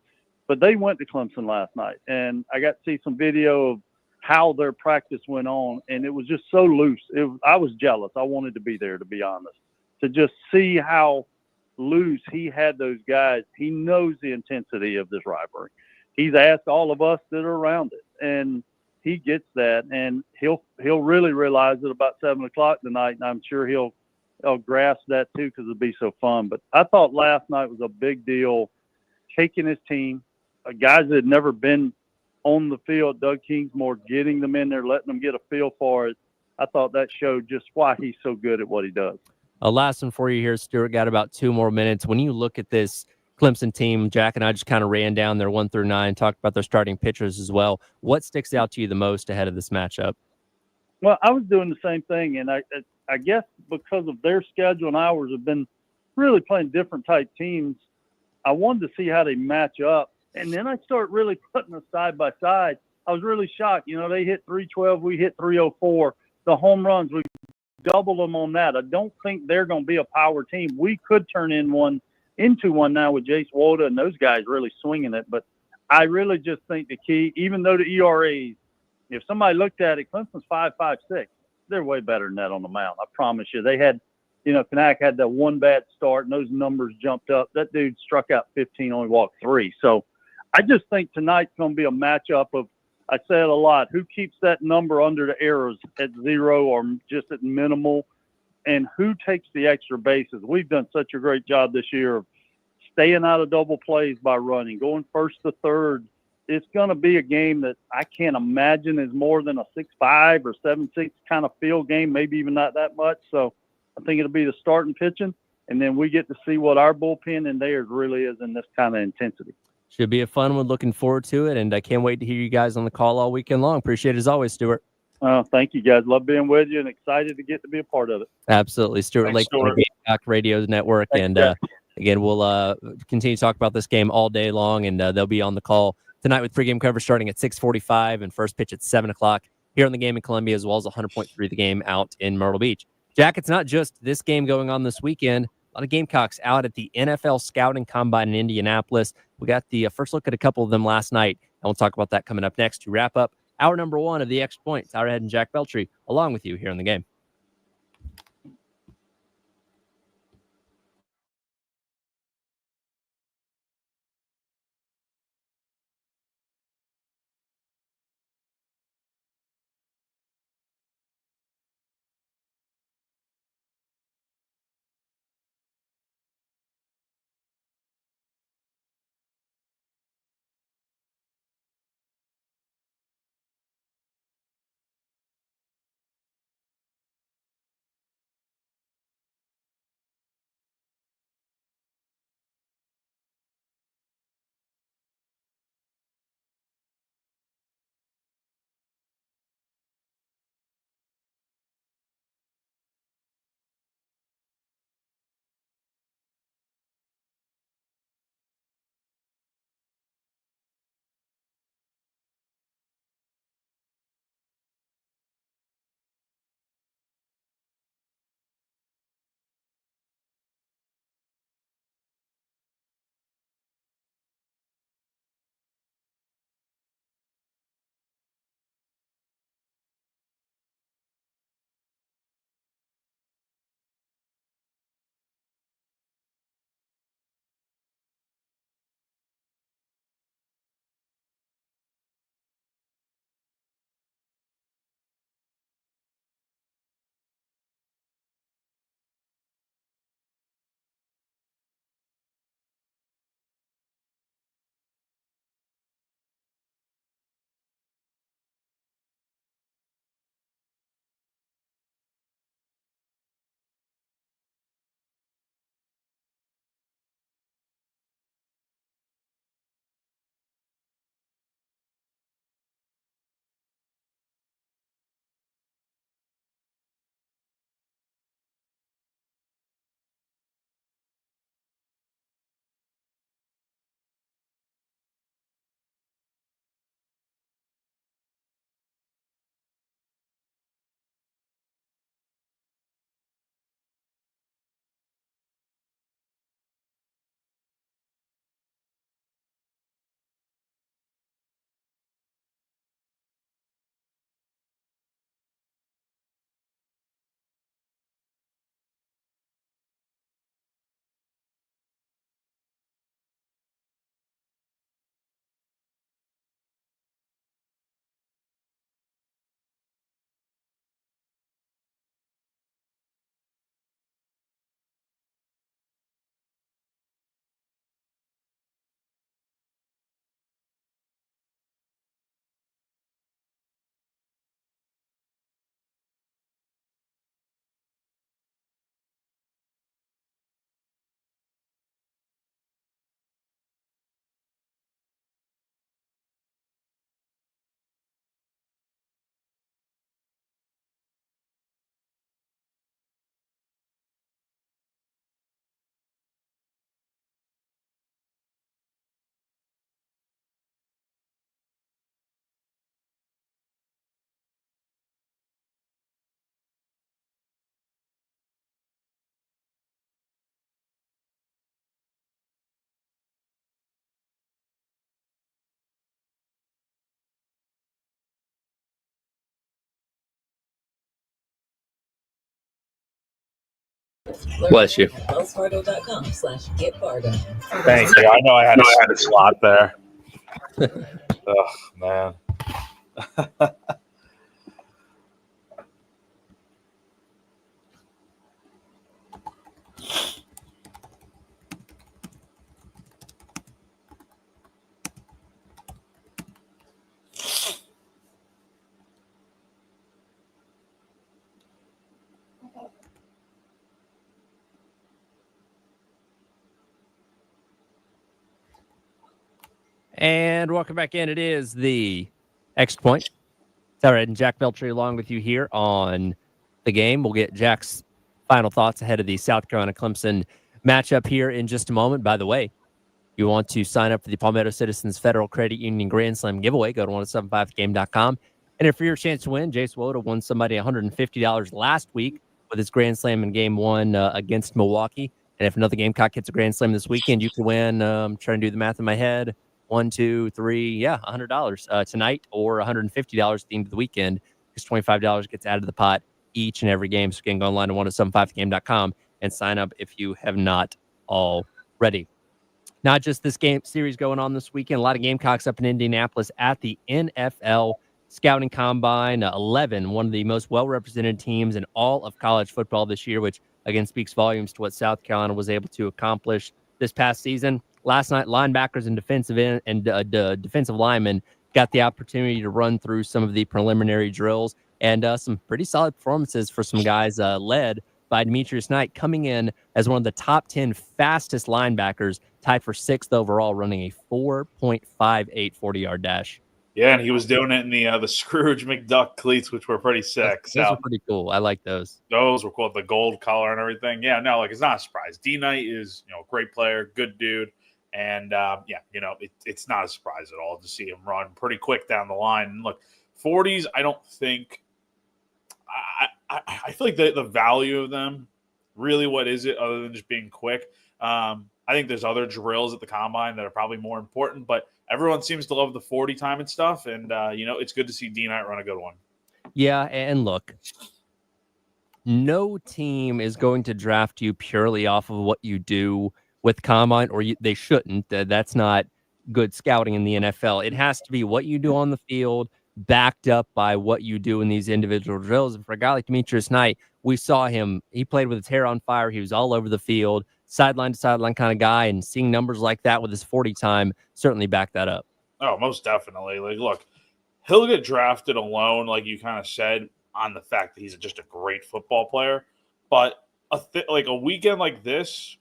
But they went to Clemson last night. And I got to see some video of how their practice went on. And it was just so loose. I was jealous. I wanted to be there, to be honest, to just see how loose he had those guys. He knows the intensity of this rivalry. He's asked all of us that are around it. And he gets that. And he'll really realize it about 7 o'clock tonight. And I'm sure he'll grasp that too, because it'll be so fun. But I thought last night was a big deal, taking his team, guys that had never been on the field, Doug Kingsmore, getting them in there, letting them get a feel for it. I thought that showed just why he's so good at what he does. A last one for you here, Stuart. Got about 2 more minutes. When you look at this Clemson team, Jack and I just kind of ran down their 1 through 9, talked about their starting pitchers as well. What sticks out to you the most ahead of this matchup? Well, I was doing the same thing, and I guess because of their schedule and ours have been really playing different type teams, I wanted to see how they match up. And then I start really putting us side by side. I was really shocked. They hit 312, we hit 304. The home runs, we doubled them on that. I don't think they're going to be a power team. We could turn into one now with Jace Woda and those guys really swinging it. But I really just think the key, even though the ERAs, if somebody looked at it, Clemson's 5.56. They're way better than that on the mound. I promise you. They had, Kanak had that one bad start and those numbers jumped up. That dude struck out 15, only walked 3. So I just think tonight's going to be a matchup of, I say it a lot, who keeps that number under the errors at 0 or just at minimal, and who takes the extra bases. We've done such a great job this year of staying out of double plays by running, going first to third. It's going to be a game that I can't imagine is more than a 6-5 or 7-6 kind of field game, maybe even not that much. So I think it'll be the starting pitching, and then we get to see what our bullpen and theirs really is in this kind of intensity. Should be a fun one. Looking forward to it, and I can't wait to hear you guys on the call all weekend long. Appreciate it as always, Stuart. Thank you, guys. Love being with you and excited to get to be a part of it. Absolutely. Stuart Thanks, Lake on Stuart. the Gamecock Radio Network. Thanks, And guys. again, we'll continue to talk about this game all day long, and they'll be on the call tonight with pregame coverage starting at 6:45 and first pitch at 7 o'clock here on the game in Columbia, as well as 100.3 the game out in Myrtle Beach. Jack, it's not just this game going on this weekend. A lot of Gamecocks out at the NFL Scouting Combine in Indianapolis. We got the first look at a couple of them last night, and we'll talk about that coming up next to wrap up hour number 1 of the Extra Point. Tyler Head and Jack Beltry along with you here on the game. Bless you. WellsFargo.com/getfargo. Thank you. I know I had a slot there. Oh, man. And welcome back in. It is the Extra Point. All right, and Jack Beltry along with you here on the game. We'll get Jack's final thoughts ahead of the South Carolina Clemson matchup here in just a moment. By the way, if you want to sign up for the Palmetto Citizens Federal Credit Union Grand Slam giveaway, go to 1075thegame.com. And for your chance to win, Jace Woda won somebody $150 last week with his Grand Slam in Game 1 against Milwaukee. And if another Gamecock hits a Grand Slam this weekend, you can win. I'm trying to do the math in my head. $100 tonight, or $150 at the end of the weekend, because $25 gets added to the pot each and every game. So you can go online to 1075thegame.com and sign up if you have not already. Not just this game series going on this weekend, a lot of Gamecocks up in Indianapolis at the NFL Scouting Combine. 11, one of the most well-represented teams in all of college football this year, which again speaks volumes to what South Carolina was able to accomplish this past season. Last night, linebackers and defensive linemen got the opportunity to run through some of the preliminary drills, and some pretty solid performances for some guys led by Demetrius Knight, coming in as one of the top 10 fastest linebackers, tied for 6th overall, running a 4.58 40-yard dash. Yeah, and he was doing it in the Scrooge McDuck cleats, which were pretty sick. Those are pretty cool. I like those. Those were cool, the gold color and everything. Yeah, no, like, it's not a surprise. D Knight is, a great player, good dude. And, it's not a surprise at all to see him run pretty quick down the line. And look, 40s, I don't think – I feel like the value of them, really, what is it other than just being quick? I think there's other drills at the Combine that are probably more important, but everyone seems to love the 40 time and stuff. And, it's good to see D Knight run a good one. Yeah, and look, no team is going to draft you purely off of what you do with Combine, or they shouldn't. That's not good scouting in the NFL. It has to be what you do on the field, backed up by what you do in these individual drills. And for a guy like Demetrius Knight, we saw him. He played with his hair on fire. He was all over the field, sideline to sideline kind of guy, and seeing numbers like that with his 40 time certainly back that up. Oh, most definitely. Like, look, he'll get drafted alone, like you kind of said, on the fact that he's just a great football player. But like a weekend like this,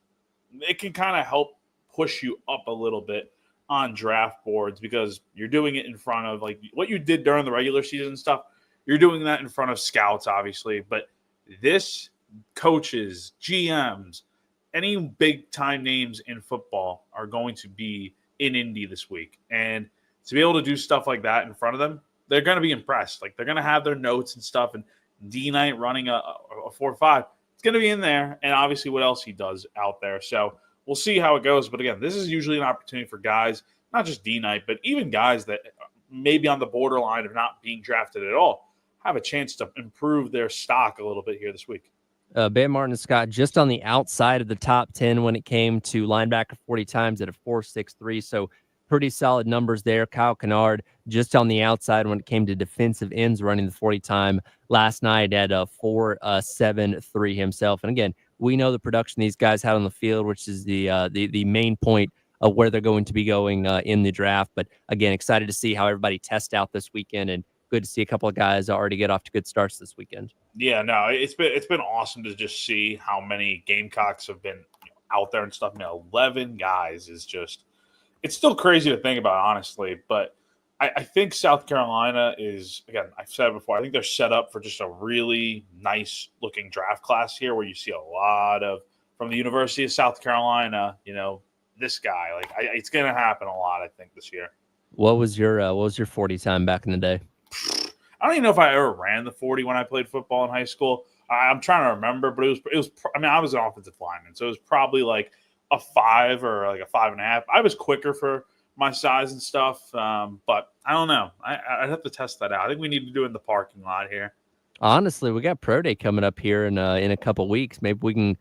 it can kind of help push you up a little bit on draft boards, because you're doing it in front of, like, what you did during the regular season stuff. You're doing that in front of scouts, obviously. But this, coaches, GMs, any big time names in football are going to be in Indy this week. And to be able to do stuff like that in front of them, they're going to be impressed. Like, they're going to have their notes and stuff. And D Knight running a 4.5, it's going to be in there. And obviously what else he does out there. So we'll see how it goes. But again, this is usually an opportunity for guys, not just D Knight, but even guys that may be on the borderline of not being drafted at all, have a chance to improve their stock a little bit here this week. Ben Martin and Scott just on the outside of the top 10 when it came to linebacker 40 times at a 4.63. So pretty solid numbers there. Kyle Kennard just on the outside when it came to defensive ends running the 40 time last night at a 4.73 himself. And again, we know the production these guys had on the field, which is the main point of where they're going to be going in the draft. But again, excited to see how everybody tests out this weekend, and good to see a couple of guys already get off to good starts this weekend. Yeah, no, it's been awesome to just see how many Gamecocks have been out there and stuff. 11 guys is just, it's still crazy to think about, honestly. But I think South Carolina is, again, I've said it before, I think they're set up for just a really nice looking draft class here, where you see a lot of, from the University of South Carolina, this guy, like, it's going to happen a lot, I think, this year. What was your 40 time back in the day? I don't even know if I ever ran the 40 when I played football in high school. I'm trying to remember, but it was. I mean, I was an offensive lineman, so it was probably like a 5 or like a 5.5. I was quicker for my size and stuff, but I don't know. I'd have to test that out. I think we need to do it in the parking lot here. Honestly, we got Pro Day coming up here in a couple weeks. Maybe we can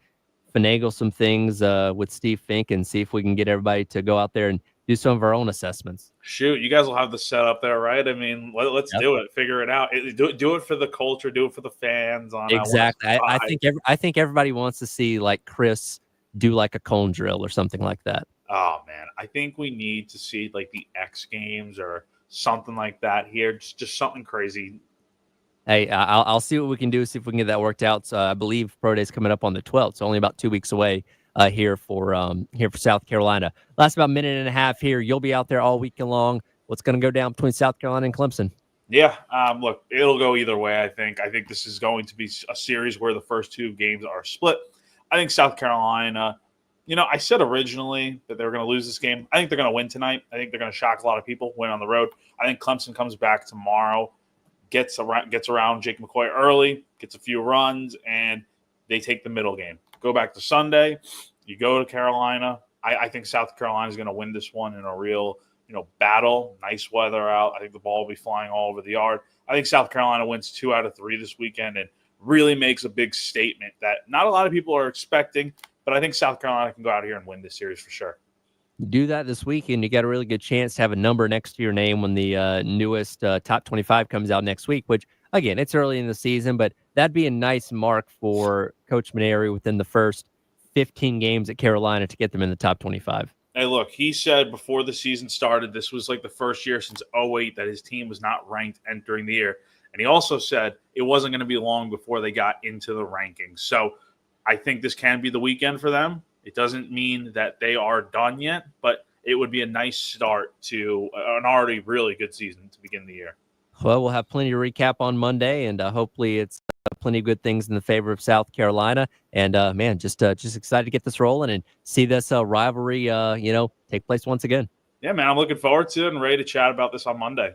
finagle some things with Steve Fink and see if we can get everybody to go out there and do some of our own assessments. Shoot, you guys will have the setup there, right? I mean, let's Yep. do it. Figure it out. Do it for the culture. Do it for the fans. On Exactly. I 105. I think everybody wants to see like Chris do like a cone drill or something like that. Oh man, I think we need to see like the X Games or something like that here. Just something crazy. Hey, I'll see what we can do. See if we can get that worked out. So I believe Pro Day's coming up on the 12th, so only about 2 weeks away here for South Carolina. Last about a minute and a half here. You'll be out there all weekend long. What's going to go down between South Carolina and Clemson? Yeah, look, it'll go either way. I think. I think this is going to be a series where the first two games are split. I think South Carolina. I said originally that they were going to lose this game. I think they're going to win tonight. I think they're going to shock a lot of people. Win on the road. I think Clemson comes back tomorrow, gets around Jake McCoy early, gets a few runs, and they take the middle game. Go back to Sunday. You go to Carolina. I think South Carolina is going to win this one in a real battle. Nice weather out. I think the ball will be flying all over the yard. I think South Carolina wins 2 out of 3 this weekend and really makes a big statement that not a lot of people are expecting, but I think South Carolina can go out here and win this series for sure. Do that this weekend. You got a really good chance to have a number next to your name when the newest top 25 comes out next week, which, again, it's early in the season, but that'd be a nice mark for Coach Maneri within the first 15 games at Carolina to get them in the top 25. Hey, look, he said before the season started, this was like the first year since 2008 that his team was not ranked entering the year. And he also said it wasn't going to be long before they got into the rankings. So I think this can be the weekend for them. It doesn't mean that they are done yet, but it would be a nice start to an already really good season to begin the year. Well, we'll have plenty to recap on Monday, and hopefully it's plenty of good things in the favor of South Carolina. And man, just excited to get this rolling and see this rivalry, take place once again. Yeah, man, I'm looking forward to it and ready to chat about this on Monday.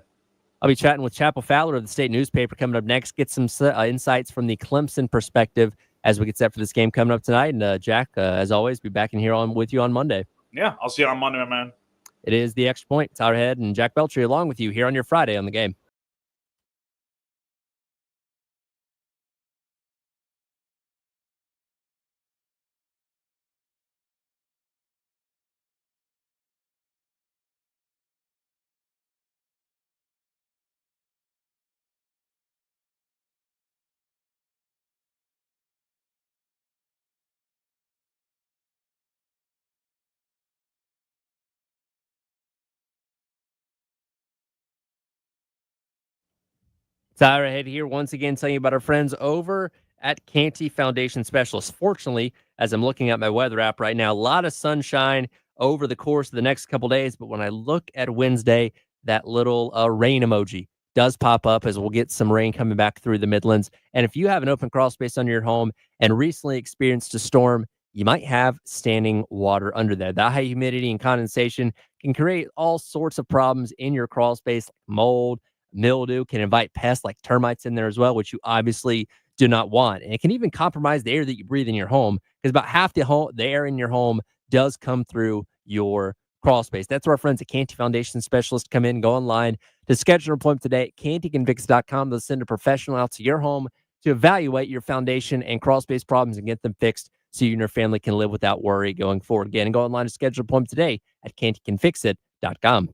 I'll be chatting with Chapel Fowler of the State Newspaper coming up next. Get some insights from the Clemson perspective as we get set for this game coming up tonight. And Jack, as always, be back in here with you on Monday. Yeah, I'll see you on Monday, my man. It is The Extra Point. Tyler Head and Jack Beltry along with you here on your Friday on the game. Tyler Head here once again telling you about our friends over at Canty Foundation Specialists. Fortunately, as I'm looking at my weather app right now, a lot of sunshine over the course of the next couple days. But when I look at Wednesday, that little rain emoji does pop up as we'll get some rain coming back through the Midlands. And if you have an open crawl space under your home and recently experienced a storm, you might have standing water under there. That high humidity and condensation can create all sorts of problems in your crawl space, like mold, mildew, can invite pests like termites in there as well, which you obviously do not want. And it can even compromise the air that you breathe in your home because about half the air in your home does come through your crawl space. That's where our friends at Canty Foundation Specialists come in. Go online to schedule an appointment today at cantycanfix.com. They'll send a professional out to your home to evaluate your foundation and crawl space problems and get them fixed so you and your family can live without worry going forward. Again, go online to schedule an appointment today at cantycanfixit.com.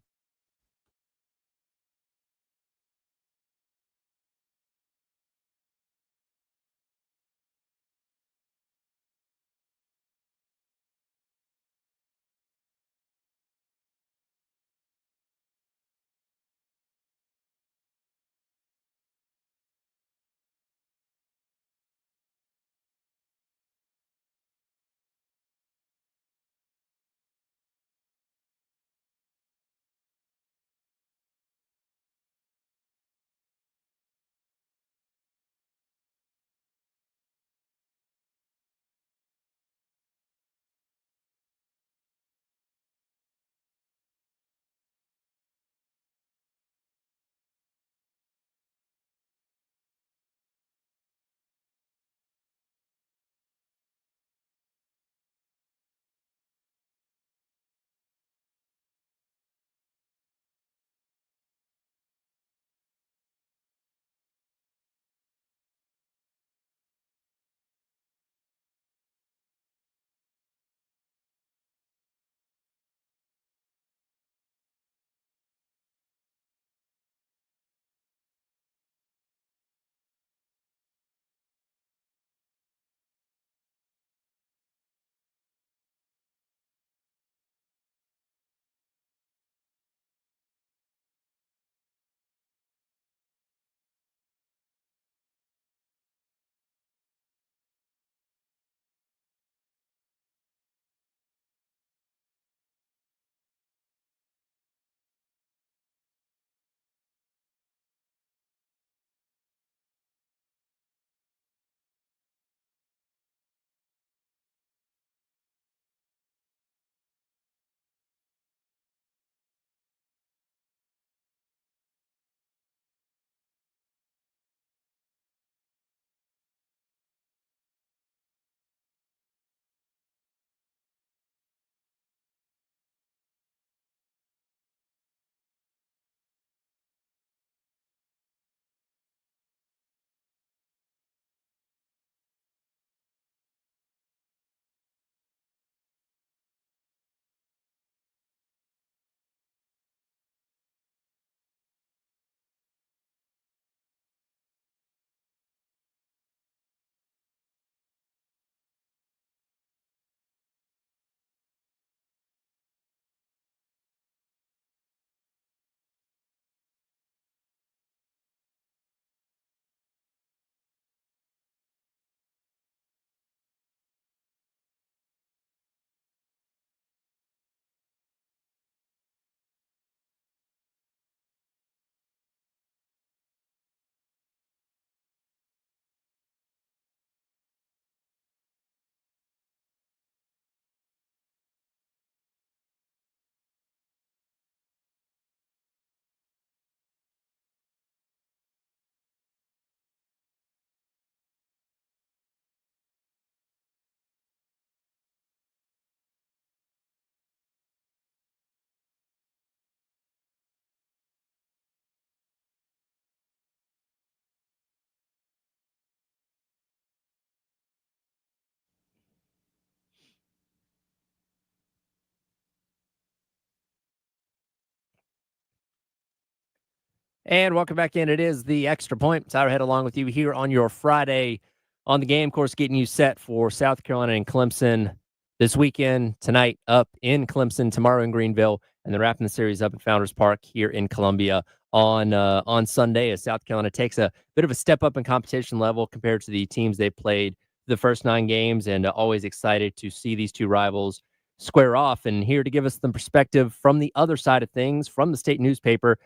And welcome back in. It is the Extra Point. Tyler Head along with you here on your Friday on the game course, getting you set for South Carolina and Clemson this weekend, tonight up in Clemson, tomorrow in Greenville, and then wrapping the series up at Founders Park here in Columbia on Sunday as South Carolina takes a bit of a step up in competition level compared to the teams they played the first 9 games, and always excited to see these two rivals square off. And here to give us the perspective from the other side of things, from the state newspaper,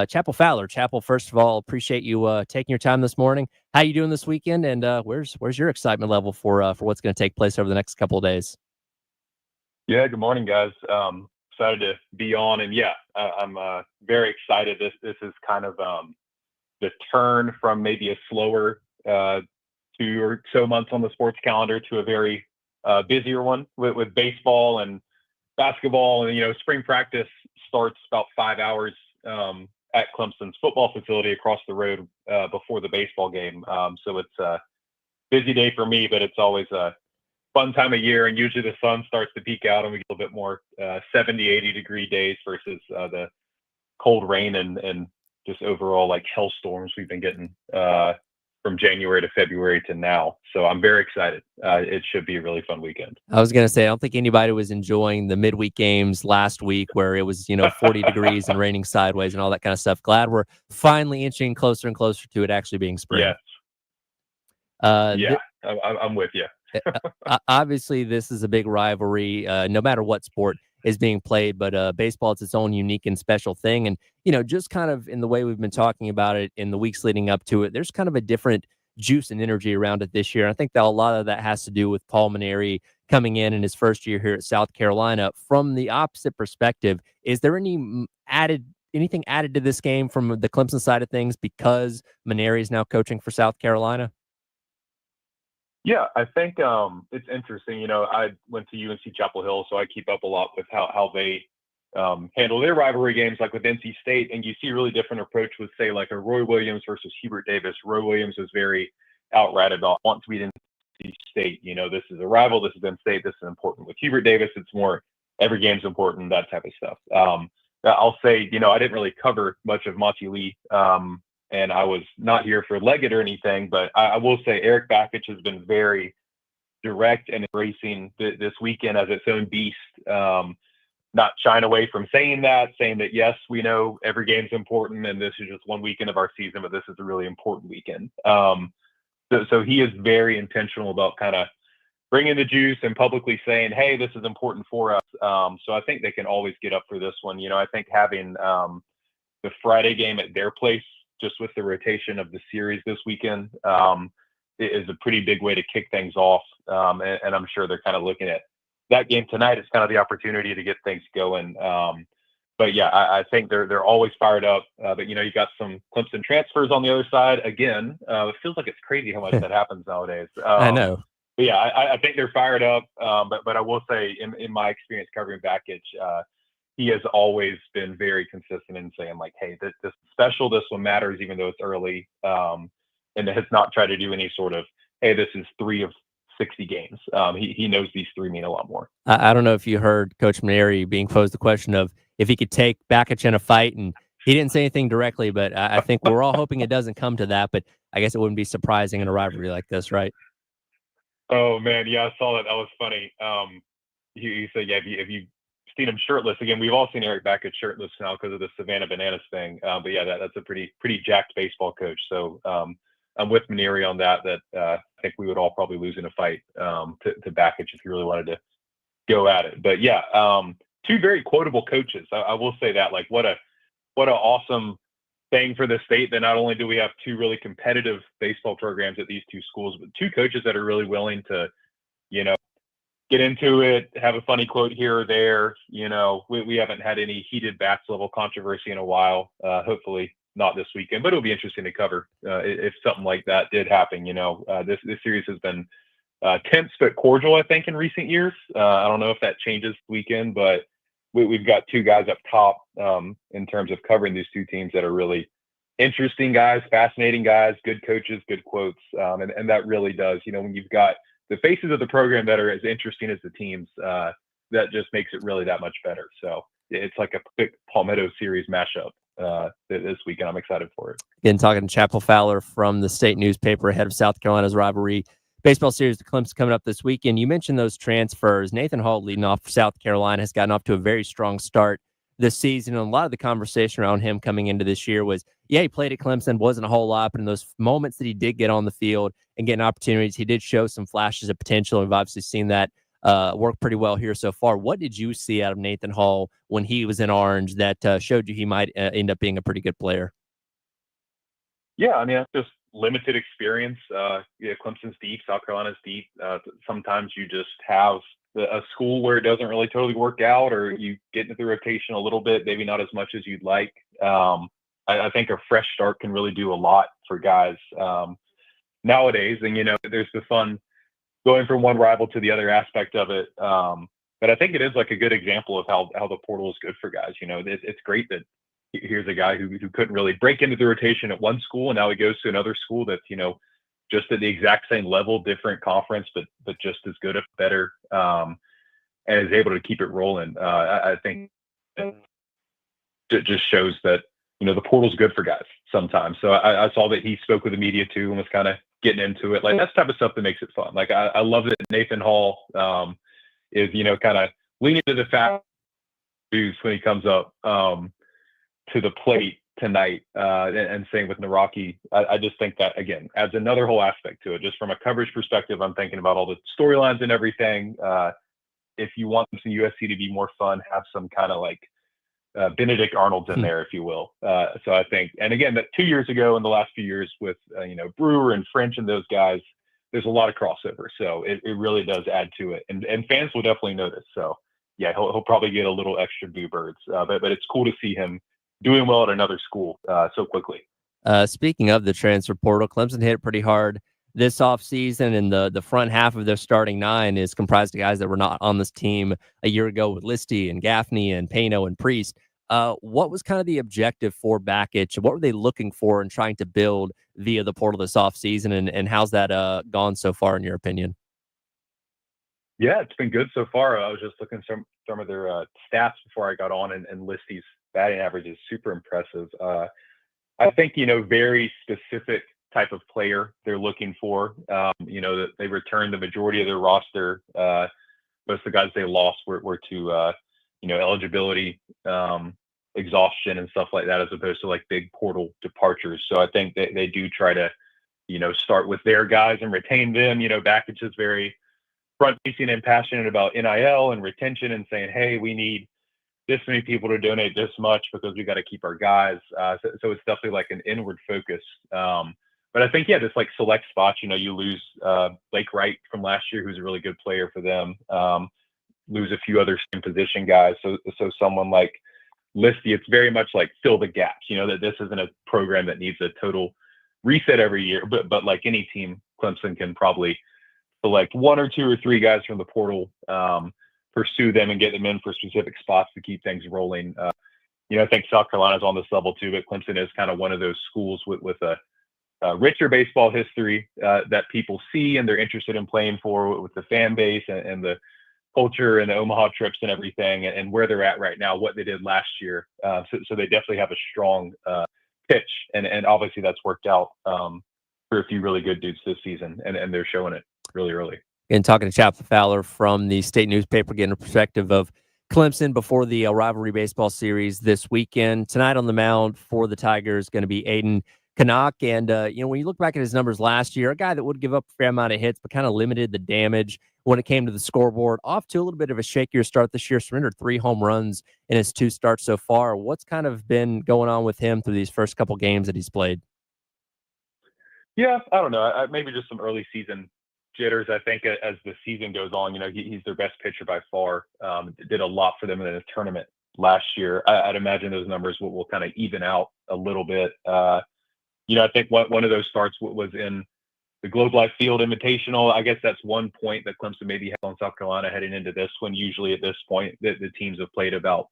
Chapel Fowler. Chapel, first of all, appreciate you taking your time this morning. How you doing this weekend, and where's your excitement level for what's going to take place over the next couple of days? Yeah, good morning, guys. Excited to be on, and I'm very excited. This is kind of the turn from maybe a slower 2 or so months on the sports calendar to a very busier one with baseball and basketball, and spring practice starts about 5 hours at Clemson's football facility across the road before the baseball game. So it's a busy day for me, but it's always a fun time of year, and usually the sun starts to peak out and we get a little bit more 70, 80-degree days versus the cold rain and just overall like hailstorms we've been getting from January to February to now. So I'm very excited. It should be a really fun weekend. I was going to say, I don't think anybody was enjoying the midweek games last week where it was, 40 degrees and raining sideways and all that kind of stuff. Glad we're finally inching closer and closer to it actually being spring. Yes. I'm with you. Obviously, this is a big rivalry, no matter what sport is being played, but baseball is its own unique and special thing. And, just kind of in the way we've been talking about it in the weeks leading up to it, there's kind of a different juice and energy around it this year. And I think that a lot of that has to do with Paul Maneri coming in his first year here at South Carolina. From the opposite perspective, is there anything added to this game from the Clemson side of things because Maneri is now coaching for South Carolina? Yeah, I think it's interesting. I went to UNC Chapel Hill, so I keep up a lot with how they handle their rivalry games, like with NC State. And you see a really different approach with, say, like a Roy Williams versus Hubert Davis. Roy Williams was very outright about want to beat NC State. This is a rival. This is NC State. This is important. With Hubert Davis, it's more every game's important, that type of stuff. I'll say, I didn't really cover much of Monty Lee. And I was not here for Leggett or anything, but I will say Eric Bakich has been very direct and embracing this weekend as its own beast. Not shying away from saying that, yes, we know every game's important and this is just one weekend of our season, but this is a really important weekend. So he is very intentional about kind of bringing the juice and publicly saying, hey, this is important for us. So I think they can always get up for this one. I think having the Friday game at their place, just with the rotation of the series this weekend, is a pretty big way to kick things off. And I'm sure they're kind of looking at that game tonight as kind of the opportunity to get things going. But yeah, I think they're always fired up. But you got some Clemson transfers on the other side. Again, it feels like it's crazy how much that happens nowadays. I know. But yeah, I think they're fired up. But I will say, in my experience covering Bakich, he has always been very consistent in saying, like, hey, this is special, this one matters, even though it's early, and has not tried to do any sort of, hey, this is 3 of 60 games. He knows these 3 mean a lot more. I don't know if you heard Coach Maneri being posed the question of if he could take Bakich in a fight, and he didn't say anything directly, but I think we're all hoping it doesn't come to that, but I guess it wouldn't be surprising in a rivalry like this, right? Oh, man, yeah, I saw that. That was funny. He said, yeah, if you seen him shirtless. Again, we've all seen Eric Bakich shirtless now because of the Savannah Bananas thing. But yeah, that's a pretty jacked baseball coach. So I'm with Maneri on that. I think we would all probably lose in a fight to Bakich if you really wanted to go at it. But yeah, 2 very quotable coaches. I will say that. Like, what an awesome thing for the state that not only do we have 2 really competitive baseball programs at these 2 schools, but 2 coaches that are really willing to, get into it, have a funny quote here or there. We haven't had any heated bats level controversy in a while. Hopefully not this weekend, but it'll be interesting to cover if something like that did happen. This series has been tense but cordial, I think, in recent years. I don't know if that changes this weekend, but we've got 2 guys up top in terms of covering these 2 teams that are really interesting guys, fascinating guys, good coaches, good quotes. And that really does, when you've got the faces of the program that are as interesting as the teams, that just makes it really that much better. So it's like a quick Palmetto series mashup. this weekend. I'm excited for it. Again, talking to Chapel Fowler from the state newspaper ahead of South Carolina's rivalry baseball series to Clemson coming up this weekend. You mentioned those transfers. Nathan Hall, leading off for South Carolina, has gotten off to a very strong start this season. And a lot of the conversation around him coming into this year was, yeah, he played at Clemson, wasn't a whole lot, but in those moments that he did get on the field and getting opportunities, he did show some flashes of potential. We've obviously seen that work pretty well here so far. What did you see out of Nathan Hall when he was in Orange that showed you he might end up being a pretty good player? Yeah, I mean, that's just limited experience. Clemson's deep, South Carolina's deep. Sometimes you just have a school where it doesn't really totally work out, or you get into the rotation a little bit, maybe not as much as you'd like. I think a fresh start can really do a lot for guys nowadays. And, there's the fun going from one rival to the other aspect of it. But I think it is like a good example of how the portal is good for guys. It's great that here's a guy who couldn't really break into the rotation at one school, and now he goes to another school that's, just at the exact same level, different conference, but just as good, if better, and is able to keep it rolling. I think it just shows that, the portal's good for guys sometimes. So I saw that he spoke with the media too and was kind of getting into it. Like, that's the type of stuff that makes it fun. Like, I love that Nathan Hall is, kind of leaning to the fact when he comes up to the plate tonight, and same with Naraki. I just think that, again, adds another whole aspect to it. Just from a coverage perspective, I'm thinking about all the storylines and everything. If you want some USC to be more fun, have some kind of like Benedict Arnold's in there, if you will. So I think, and again, that 2 years ago and the last few years with, Brewer and French and those guys, there's a lot of crossover. So it really does add to it. And fans will definitely notice. So yeah, he'll probably get a little extra boo birds, but it's cool to see him doing well at another school so quickly. Speaking of the transfer portal, Clemson hit it pretty hard this offseason, and the front half of their starting nine is comprised of guys that were not on this team a year ago with Listy and Gaffney and Payno and Priest. What was kind of the objective for Bakich? What were they looking for and trying to build via the portal this offseason, and how's that gone so far, in your opinion? Yeah, it's been good so far. I was just looking at some of their stats before I got on, and Listy's batting average is super impressive. I think, very specific type of player they're looking for. That they returned the majority of their roster. Most of the guys they lost were to, eligibility, exhaustion and stuff like that, as opposed to like big portal departures. So I think they do try to, start with their guys and retain them. Bakich is very front-facing and passionate about NIL and retention and saying, hey, we need this many people to donate this much because we got to keep our guys. So it's definitely like an inward focus. But I think, yeah, just like select spots, you lose Blake Wright from last year, who's a really good player for them. Lose a few other same position guys. So someone like Listy, it's very much like fill the gaps, that this isn't a program that needs a total reset every year, but like any team, Clemson can probably select one or two or three guys from the portal, pursue them and get them in for specific spots to keep things rolling. I think South Carolina's on this level too, but Clemson is kind of one of those schools with a richer baseball history that people see and they're interested in playing for, with the fan base and the culture and the Omaha trips and everything, and where they're at right now, what they did last year. So they definitely have a strong pitch, and obviously that's worked out for a few really good dudes this season, and they're showing it really early. And talking to Chapel Fowler from the state newspaper, getting a perspective of Clemson before the rivalry baseball series this weekend. Tonight on the mound for the Tigers going to be Aiden Canuck. And, when you look back at his numbers last year, a guy that would give up a fair amount of hits, but kind of limited the damage when it came to the scoreboard. Off to a little bit of a shakier start this year, surrendered 3 home runs in his 2 starts so far. What's kind of been going on with him through these first couple games that he's played? Yeah, I don't know. Maybe just some early season jitters. I think as the season goes on, he's their best pitcher by far. Did a lot for them in the tournament last year. I'd imagine those numbers will kind of even out a little bit. I think one of those starts was in the Globe Life Field Invitational. I guess that's one point that Clemson maybe had on South Carolina heading into this one. Usually at this point, the teams have played about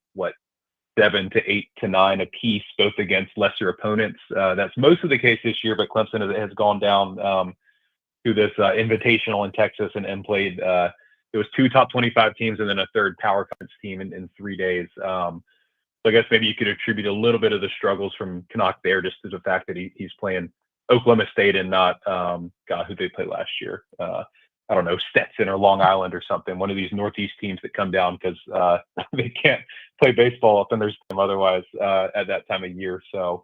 7 to 8 to 9 apiece, both against lesser opponents. That's most of the case this year, but Clemson has gone down to this invitational in Texas and played. It was 2 top 25 teams and then a third power conference team in 3 days. So I guess maybe you could attribute a little bit of the struggles from Canuck there just to the fact that he's playing Oklahoma State and not God, who they play last year. I don't know, Stetson or Long Island or something. One of these Northeast teams that come down because they can't play baseball up in their stadium otherwise at that time of year. So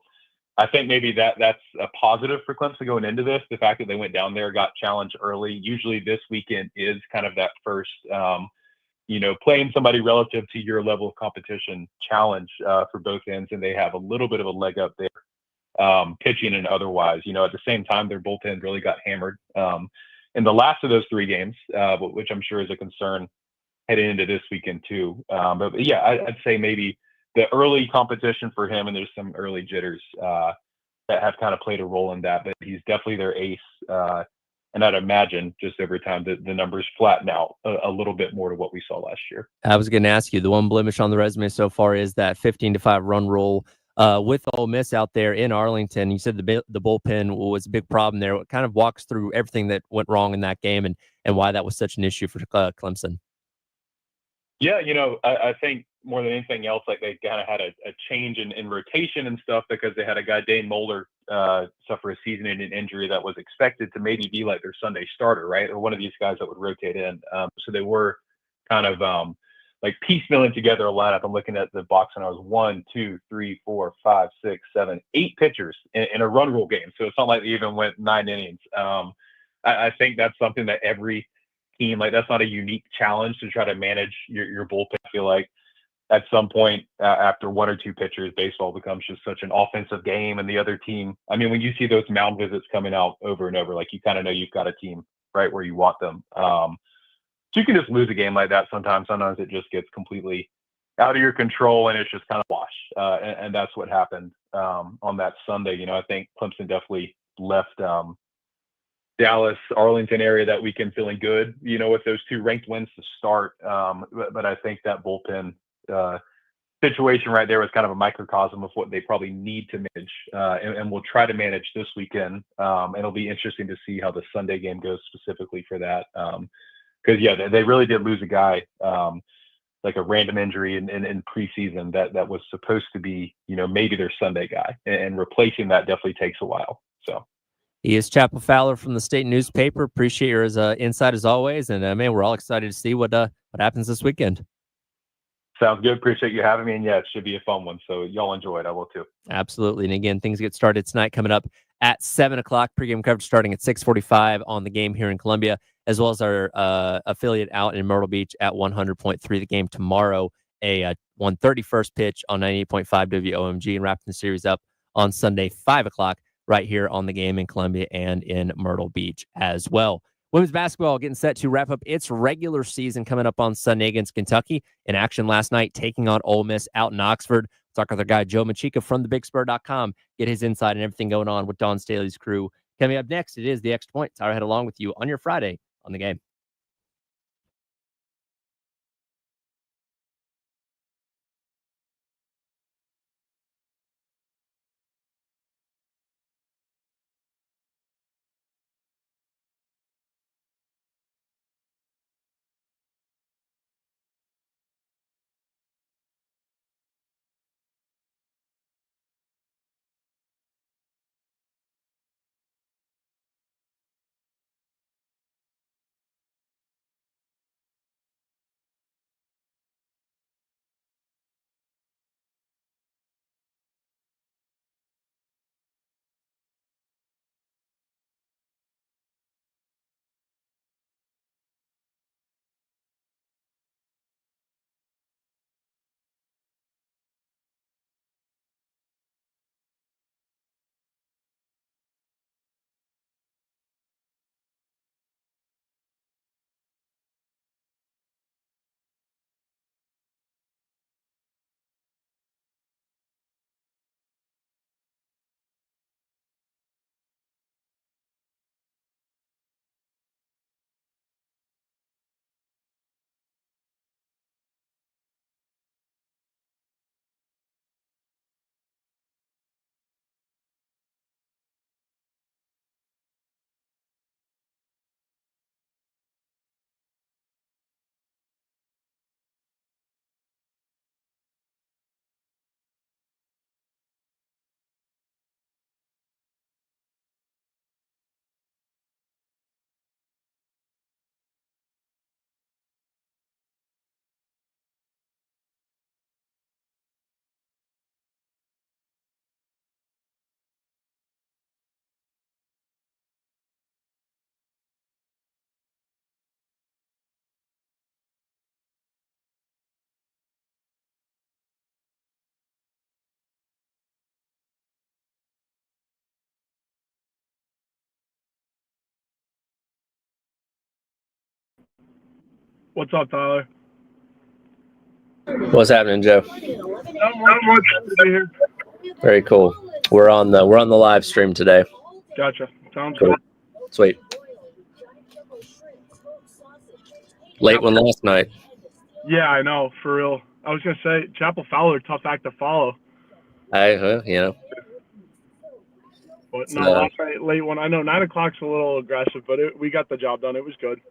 I think maybe that's a positive for Clemson going into this. The fact that they went down there, got challenged early. Usually this weekend is kind of that first, playing somebody relative to your level of competition challenge for both ends, and they have a little bit of a leg up there, pitching and otherwise. At the same time, their bullpen really got hammered in the last of those 3 games, which I'm sure is a concern heading into this weekend too. But yeah, I'd say maybe the early competition for him, and there's some early jitters that have kind of played a role in that. But he's definitely their ace, and I'd imagine just over time the numbers flatten out a little bit more to what we saw last year. I was going to ask you, the one blemish on the resume so far is that 15-5 run rule with Ole Miss out there in Arlington. You said the bullpen was a big problem there. It kind of walks through everything that went wrong in that game and why that was such an issue for Clemson. Yeah, I think more than anything else, like they kind of had a change in rotation and stuff because they had a guy, Dane Moeller, suffer a season-ending injury that was expected to maybe be like their Sunday starter, right? Or one of these guys that would rotate in. So they were kind of like piecemealing together a lineup. I'm looking at the box and I was 1, 2, 3, 4, 5, 6, 7, 8 pitchers in a run rule game. So it's not like they even went 9 innings. I think that's something that every team, like that's not a unique challenge to try to manage your bullpen. I feel like at some point after 1 or 2 pitchers, baseball becomes just such an offensive game, and the other team, I mean, when you see those mound visits coming out over and over, like you kind of know you've got a team right where you want them. So you can just lose a game like that sometimes. Sometimes it just gets completely out of your control and it's just kind of wash. And that's what happened on that Sunday. I think Clemson definitely left Dallas, Arlington area that weekend feeling good, with those 2 ranked wins to start. But I think that bullpen situation right there was kind of a microcosm of what they probably need to manage and will try to manage this weekend. And it'll be interesting to see how the Sunday game goes specifically for that. Because, yeah, they really did lose a guy, like a random injury in preseason that was supposed to be, maybe their Sunday guy. And replacing that definitely takes a while. So. He is Chapel Fowler from the State Newspaper. Appreciate your insight as always. And, man, we're all excited to see what happens this weekend. Sounds good. Appreciate you having me. And, yeah, it should be a fun one. So y'all enjoy it. I will, too. Absolutely. And, again, things get started tonight coming up at 7 o'clock. Pregame coverage starting at 6:45 on the game here in Columbia, as well as our affiliate out in Myrtle Beach at 100.3. The game tomorrow, a 1:31 pitch on 98.5 WOMG, and wrapping the series up on Sunday, 5 o'clock. Right here on the game in Columbia and in Myrtle Beach as well. Women's basketball getting set to wrap up its regular season coming up on Sunday against Kentucky. In action last night, taking on Ole Miss out in Oxford. Talk with our guy, Joe Machika from thebigspur.com. Get his insight and everything going on with Don Staley's crew. Coming up next, it is the Extra Point. Tyler Head along with you on your Friday on the game. What's up, Tyler? What's happening, Joe? Not much. Good to be here. Very cool. We're on the live stream today. Gotcha. Sounds Cool. good. Sweet. Late one last night. Yeah, I know, for real. I was gonna say Chapel Fowler, tough act to follow. But no, last night late one. I know 9 o'clock's a little aggressive, but we got the job done. It was good.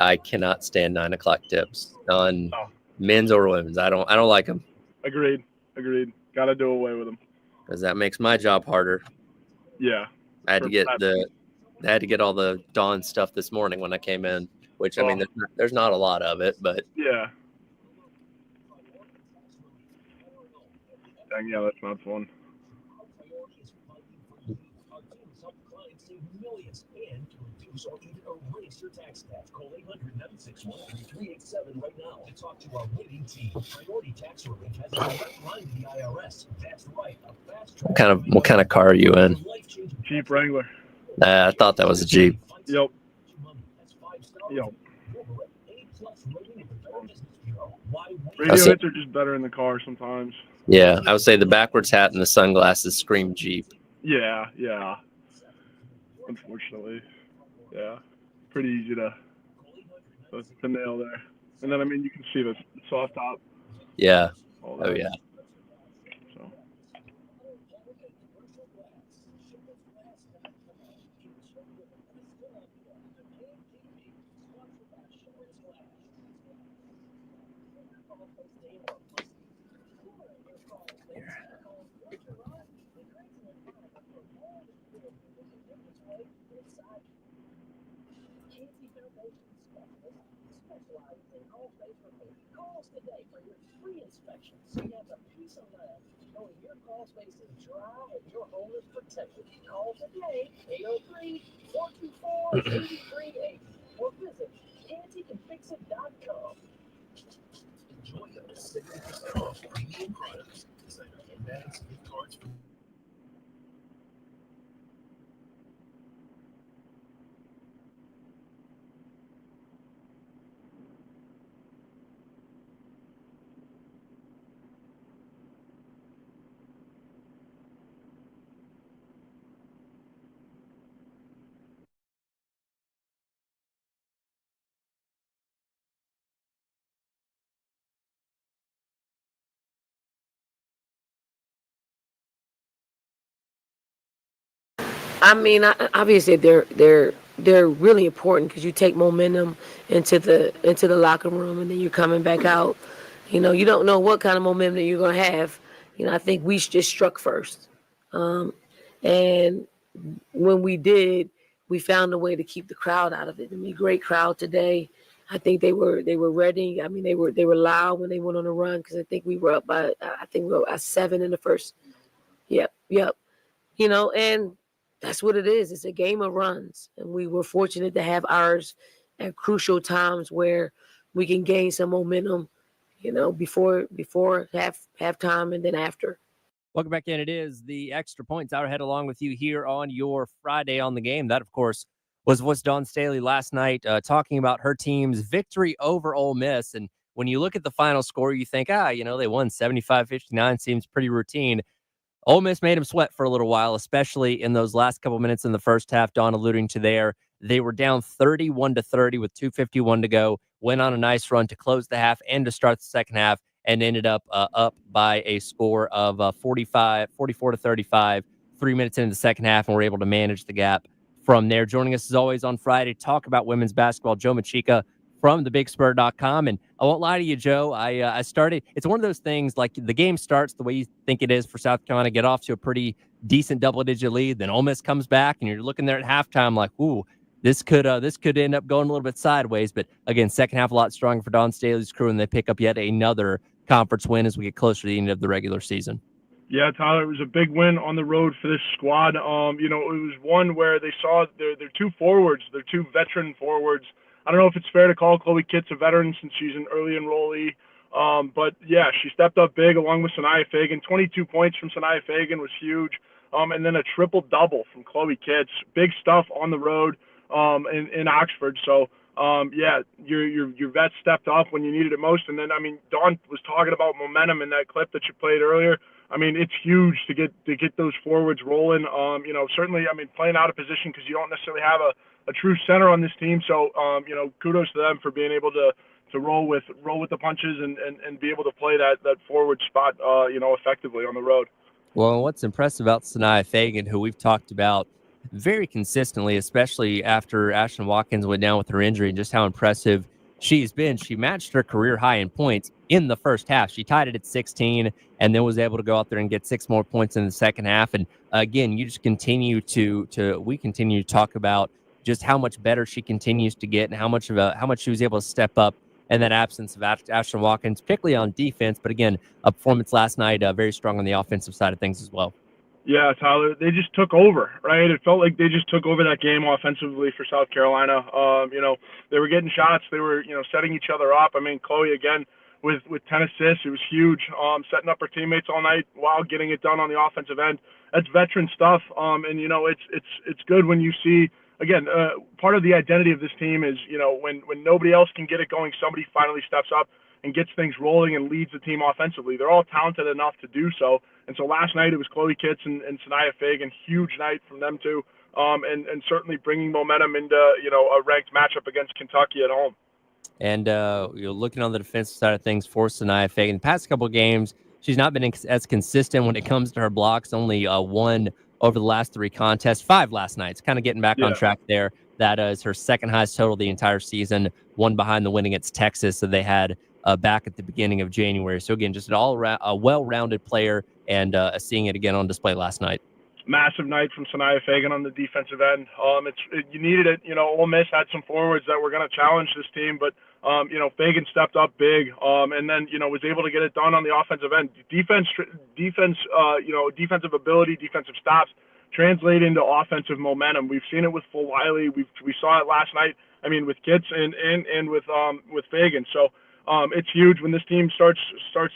I cannot stand 9 o'clock tips on men's or women's. I don't like them. Agreed. Got to do away with them. Because that makes my job harder. Yeah. I had to get all the dawn stuff this morning when I came in, which I mean, there's not a lot of it, but yeah. Dang, yeah, that's not fun. What kind of car are you in? Jeep Wrangler. I thought that was a Jeep. Yep. Radio hits are just better in the car sometimes. Yeah, I would say the backwards hat and the sunglasses scream Jeep. Yeah. Unfortunately. Yeah. Pretty easy to nail there. And then, I mean, you can see the soft top. Yeah. Oh, yeah. So. I mean, obviously they're really important because you take momentum into the locker room, and then you're coming back out. You know, you don't know what kind of momentum you're gonna have. You know, I think we just struck first, and when we did, we found a way to keep the crowd out of it. I mean, great crowd today. I think they were ready. I mean, they were loud when they went on a run because I think we were up by 7 in the first. Yep. You know, and that's what it is. It's a game of runs. And we were fortunate to have ours at crucial times where we can gain some momentum, you know, before halftime and then after. Welcome back in. It is the Extra Points Hour ahead along with you here on your Friday on the Game. That, of course, was Dawn Staley last night talking about her team's victory over Ole Miss. And when you look at the final score, you think, you know, they won 75-59, seems pretty routine. Ole Miss made them sweat for a little while, especially in those last couple minutes in the first half. Dawn alluding to there, they were down 31-30 with 2:51 to go. Went on a nice run to close the half and to start the second half, and ended up up by a score of 44-35. 3 minutes into the second half, and were able to manage the gap from there. Joining us as always on Friday to talk about women's basketball, Joe Machika from thebigspur.com. And I won't lie to you, Joe, I started, it's one of those things like the game starts the way you think it is for South Carolina, get off to a pretty decent double-digit lead, then Ole Miss comes back, and you're looking there at halftime like, ooh, this could end up going a little bit sideways. But again, second half a lot stronger for Dawn Staley's crew, and they pick up yet another conference win as we get closer to the end of the regular season. Yeah, Tyler, it was a big win on the road for this squad. You know, it was one where they saw their two forwards, their two veteran forwards. I don't know if it's fair to call Chloe Kitts a veteran since she's an early enrollee. But yeah, she stepped up big along with Sanaya Fagan. 22 points from Sanaya Fagan was huge. And then a triple double from Chloe Kitts. Big stuff on the road in Oxford. So yeah, your vets stepped up when you needed it most. And then, I mean, Dawn was talking about momentum in that clip that you played earlier. I mean, it's huge to get those forwards rolling. You know, certainly, I mean, playing out of position because you don't necessarily have a true center on this team. So, you know, kudos to them for being able to roll with the punches and be able to play that forward spot, you know, effectively on the road. Well, what's impressive about Sanaya Fagan, who we've talked about very consistently, especially after Ashton Watkins went down with her injury, and just how impressive she's been. She matched her career high in points in the first half. She tied it at 16 and then was able to go out there and get 6 more points in the second half. And again, you just continue we continue to talk about just how much better she continues to get and how much she was able to step up in that absence of Ashton Watkins, particularly on defense. But again, a performance last night, very strong on the offensive side of things as well. Yeah, Tyler, they just took over, right? It felt like they just took over that game offensively for South Carolina. You know, they were getting shots. They were, you know, setting each other up. I mean, Chloe, again, with 10 assists, it was huge. Setting up her teammates all night while getting it done on the offensive end. That's veteran stuff. And, you know, it's good when you see, again, part of the identity of this team is, you know, when nobody else can get it going, somebody finally steps up and gets things rolling and leads the team offensively. They're all talented enough to do so. And so last night it was Chloe Kitts and Sanaya Fagan, huge night from them two, and certainly bringing momentum into, you know, a ranked matchup against Kentucky at home. And you're looking on the defensive side of things for Sanaya Fagan. The past couple of games, she's not been as consistent when it comes to her blocks. Only one over the last 3 contests, 5 last night. It's kind of getting back on track there. That is her second highest total the entire season, one behind the win against Texas that they had back at the beginning of January. So again, just a well-rounded player, and seeing it again on display last night. Massive night from Sanaya Fagan on the defensive end. You needed it. You know, Ole Miss had some forwards that were going to challenge this team, but you know, Fagan stepped up big, and then, you know, was able to get it done on the offensive end. Defense, you know, defensive ability, defensive stops translate into offensive momentum. We've seen it with Full Wiley. We saw it last night. I mean, with Kitts and with Fagan. So it's huge when this team starts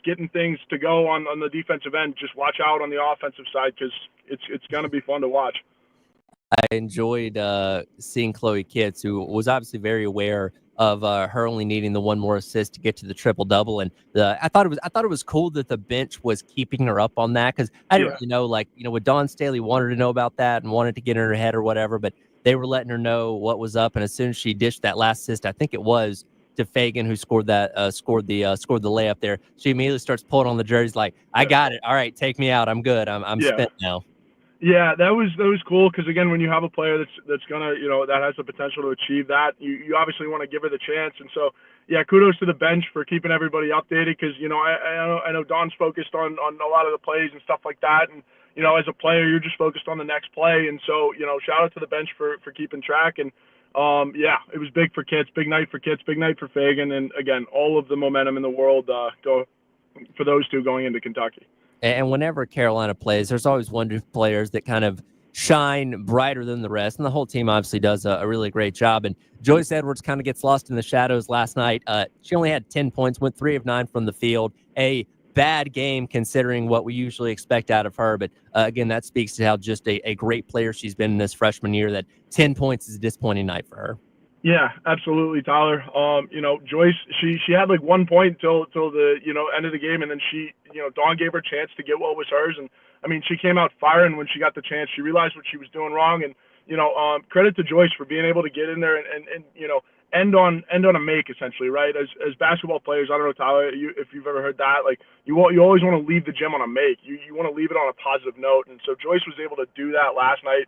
getting things to go on the defensive end. Just watch out on the offensive side because it's going to be fun to watch. I enjoyed seeing Chloe Kitts, who was obviously very aware of her only needing the one more assist to get to the triple-double. And I thought it was cool that the bench was keeping her up on that, because I didn't really know, like, you know, what Dawn Staley wanted to know about that and wanted to get in her head or whatever, but they were letting her know what was up. And as soon as she dished that last assist, I think it was to Fagan, who scored the layup there, she immediately starts pulling on the jerseys like, I got it. All right, take me out. I'm good. I'm spent now. Yeah, that was cool, because again, when you have a player that's gonna, you know, that has the potential to achieve that, you obviously want to give her the chance. And so, yeah, kudos to the bench for keeping everybody updated, because, you know, I know Dawn's focused on a lot of the plays and stuff like that, and, you know, as a player, you're just focused on the next play. And so, you know, shout out to the bench for keeping track. And yeah, it was big for Kitts, big night for Kitts, big night for Fagan, and again, all of the momentum in the world go for those two going into Kentucky. And whenever Carolina plays, there's always one or two players that kind of shine brighter than the rest. And the whole team obviously does a really great job. And Joyce Edwards kind of gets lost in the shadows last night. She only had 10 points, went 3 of 9 from the field. A bad game considering what we usually expect out of her. But again, that speaks to how just a great player she's been in this freshman year, that 10 points is a disappointing night for her. Yeah, absolutely, Tyler. You know, Joyce, she had like 1 point till the, you know, end of the game, and then she, you know, Dawn gave her a chance to get what was hers, and I mean, she came out firing when she got the chance. She realized what she was doing wrong, and, you know, credit to Joyce for being able to get in there and you know, end on a make, essentially, right? As basketball players, I don't know, Tyler, if you've ever heard that, like, you always want to leave the gym on a make. You want to leave it on a positive note, and so Joyce was able to do that last night.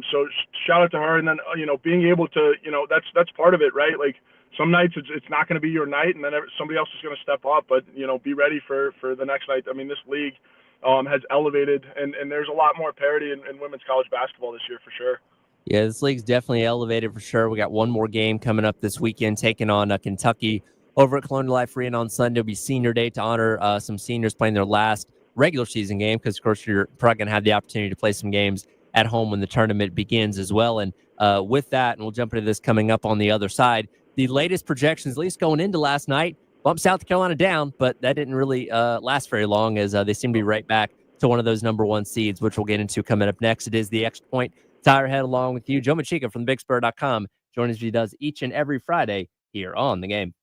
So shout out to her. And then, you know, being able to, you know, that's part of it, right? Like, some nights it's not going to be your night, and then somebody else is going to step up, but, you know, be ready for the next night. I mean, this league has elevated, and there's a lot more parity in women's college basketball this year for sure. Yeah, this league's definitely elevated for sure. We got one more game coming up this weekend, taking on Kentucky over at Colonial Life Arena on Sunday. It'll be senior day to honor some seniors playing their last regular season game, because, of course, you're probably going to have the opportunity to play some games at home when the tournament begins as well. And with that, and we'll jump into this coming up on the other side, the latest projections, at least going into last night, bumped South Carolina down, but that didn't really last very long, as they seem to be right back to one of those number 1 seeds, which we'll get into coming up next. It is the Extra Point. Tyler Head along with you, Joe Machika from BigSpur.com. Join us as he does each and every Friday here on The Game.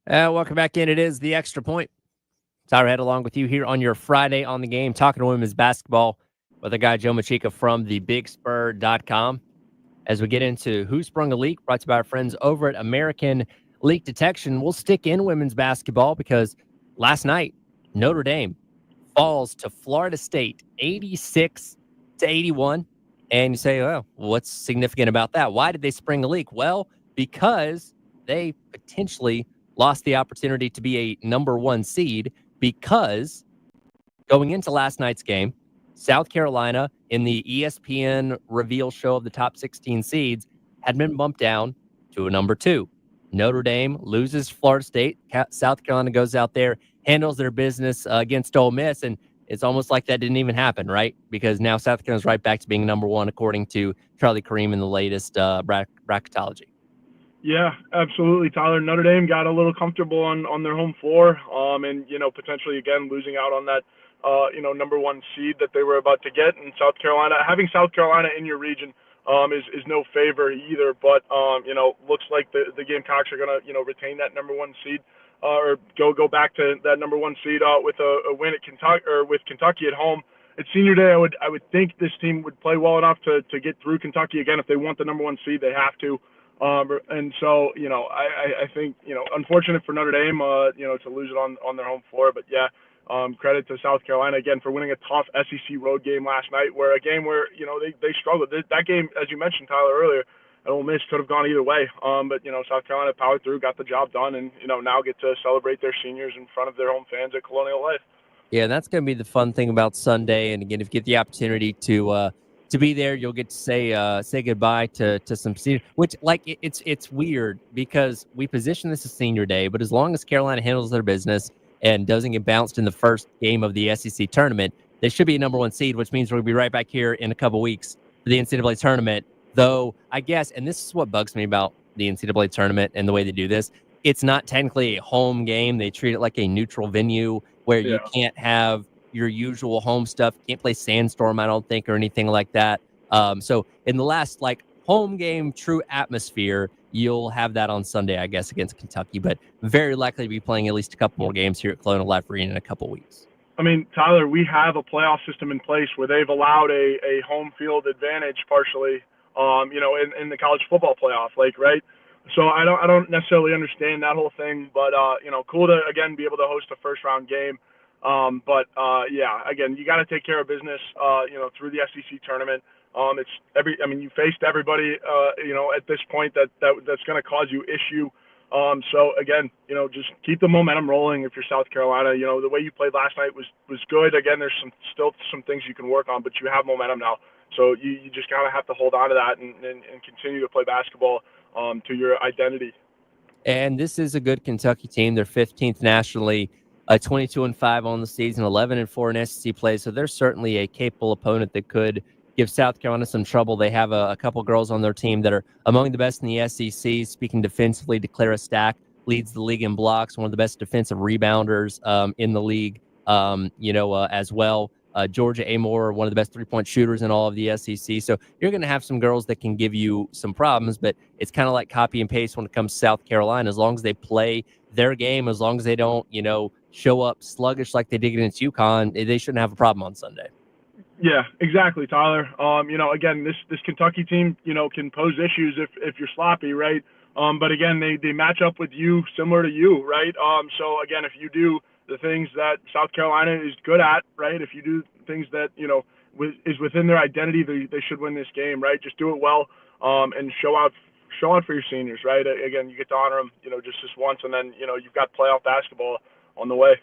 Welcome back in. It is the Extra Point. Tyler Head along with you here on your Friday on the Game, talking to women's basketball with our guy Joe Machika from thebigspur.com. As we get into Who Sprung a Leak, brought to you by our friends over at American Leak Detection. We'll stick in women's basketball because last night, Notre Dame falls to Florida State 86-81. And you say, well, what's significant about that? Why did they spring a leak? Well, because they potentially lost the opportunity to be a number one seed, because going into last night's game, South Carolina in the ESPN reveal show of the top 16 seeds had been bumped down to a number 2. Notre Dame loses Florida State. South Carolina goes out there, handles their business against Ole Miss, and it's almost like that didn't even happen, right? Because now South Carolina's right back to being number 1, according to Charlie Kareem in the latest bracketology. Yeah, absolutely, Tyler. Notre Dame got a little comfortable on their home floor, and potentially again losing out on that number 1 seed that they were about to get. And South Carolina, having South Carolina in your region is no favor either. But looks like the Gamecocks are gonna retain that number 1 seed, or go back to that number 1 seed with a win at Kentucky, or with Kentucky at home. It's senior day. I would think this team would play well enough to get through Kentucky again. If they want the number 1 seed, they have to. And so, I think, unfortunate for Notre Dame, to lose it on their home floor. But yeah, credit to South Carolina again for winning a tough SEC road game last night, where they struggled. That game, as you mentioned, Tyler, earlier, at Ole Miss could have gone either way. But South Carolina powered through, got the job done, and now get to celebrate their seniors in front of their home fans at Colonial Life. Yeah, that's going to be the fun thing about Sunday. And again, if you get the opportunity to be there, you'll get to say goodbye to some senior. Which, it's weird because we position this as senior day, but as long as Carolina handles their business and doesn't get bounced in the first game of the SEC tournament, they should be a number 1 seed, which means we'll be right back here in a couple weeks for the NCAA tournament. Though I guess, and this is what bugs me about the NCAA tournament and the way they do this, it's not technically a home game. They treat it like a neutral venue where you can't have your usual home stuff. Can't play Sandstorm, I don't think, or anything like that. So in the last home game, true atmosphere, you'll have that on Sunday, I guess, against Kentucky, but very likely to be playing at least a couple more games here at Colonial Life Arena in a couple weeks. I mean, Tyler, we have a playoff system in place where they've allowed a home field advantage partially, in the college football playoff, right? So I don't necessarily understand that whole thing, but cool to again be able to host a first round game. But again, you got to take care of business, through the SEC tournament. You faced everybody, at this point that's going to cause you issue. So again, just keep the momentum rolling. If you're South Carolina, the way you played last night was good. Again, there's still some things you can work on, but you have momentum now. So you just kind of have to hold on to that and continue to play basketball to your identity. And this is a good Kentucky team. They're 15th nationally, 22-5 on the season, 11-4 in SEC play. So they're certainly a capable opponent that could give South Carolina some trouble. They have a couple girls on their team that are among the best in the SEC. Speaking defensively, Declara Stack leads the league in blocks, one of the best defensive rebounders in the league, as well. Georgia Amore, one of the best three-point shooters in all of the SEC. So you're going to have some girls that can give you some problems, but it's kind of like copy and paste when it comes to South Carolina. As long as they play their game, as long as they don't, show up sluggish like they did against UConn, they shouldn't have a problem on Sunday. Yeah, exactly, Tyler. Again, this Kentucky team, can pose issues if you're sloppy, right? But again, they match up with you similar to you, right? So again, if you do the things that South Carolina is good at, right? If you do things that, is within their identity, they should win this game, right? Just do it well, and show out for your seniors, right? Again, you get to honor them, just this once, and then, you've got playoff basketball on the way.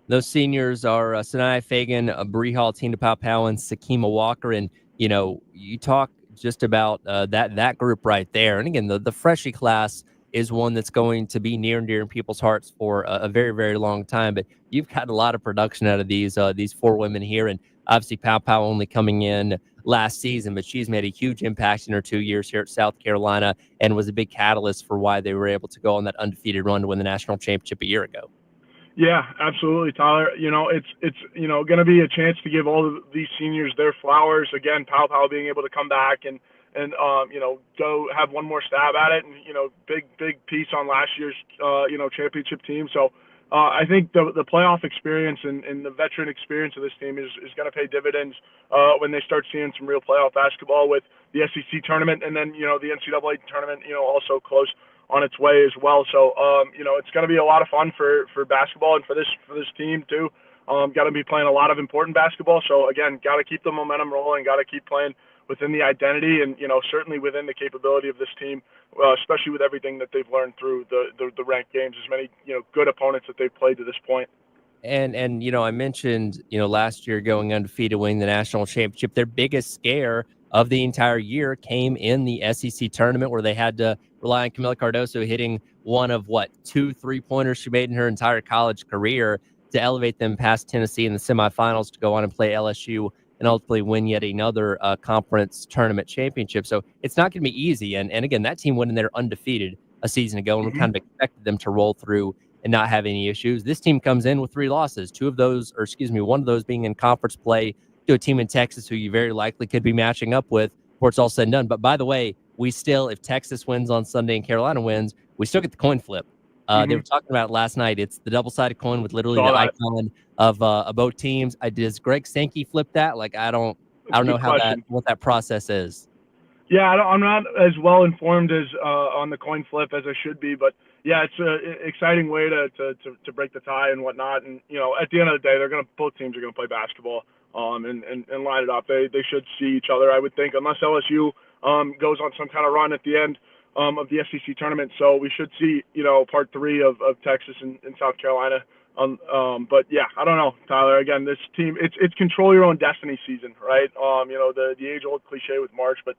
Those seniors are Sanaya Fagan, Bree Hall, Tina Powell, and Sakima Walker. And, you talk just about that group right there. And again, the freshie class is one that's going to be near and dear in people's hearts for a very, very long time. But you've got a lot of production out of these 4 women here. And obviously Powell only coming in last season, but she's made a huge impact in her 2 years here at South Carolina and was a big catalyst for why they were able to go on that undefeated run to win the national championship a year ago. Yeah, absolutely, Tyler. It's going to be a chance to give all of these seniors their flowers. Again, Powell being able to come back and go have one more stab at it, and big piece on last year's championship team. So I think the playoff experience and the veteran experience of this team is going to pay dividends when they start seeing some real playoff basketball with the SEC tournament, and then the NCAA tournament also close on its way as well. So it's going to be a lot of fun for basketball and for this team too. Got to be playing a lot of important basketball. So again, got to keep the momentum rolling. Got to keep playing within the identity and certainly within the capability of this team, especially with everything that they've learned through the ranked games, as many good opponents that they've played to this point. And I mentioned last year going undefeated, winning the national championship. Their biggest scare of the entire year came in the SEC tournament, where they had to rely on Camila Cardoso hitting one of 2 3-pointers she made in her entire college career to elevate them past Tennessee in the semifinals to go on and play LSU and ultimately win yet another conference tournament championship. So it's not going to be easy. And again, that team went in there undefeated a season ago, and we kind of expected them to roll through and not have any issues. This team comes in with 3 losses, one of those being in conference play to a team in Texas who you very likely could be matching up with before it's all said and done. But by the way, if Texas wins on Sunday and Carolina wins, we still get the coin flip. They were talking about it last night. It's the double-sided coin with literally the icon of both teams. Does Greg Sankey flip that? I don't know what that process is. Yeah, I'm not as well informed as on the coin flip as I should be, but yeah, it's an exciting way to break the tie and whatnot. And at the end of the day, both teams are gonna play basketball and line it up. They should see each other, I would think, unless LSU goes on some kind of run at the end of the SEC tournament. So we should see part 3 of Texas and South Carolina. But yeah, I don't know, Tyler. Again, this team, it's control your own destiny season, right? The age-old cliche with March, but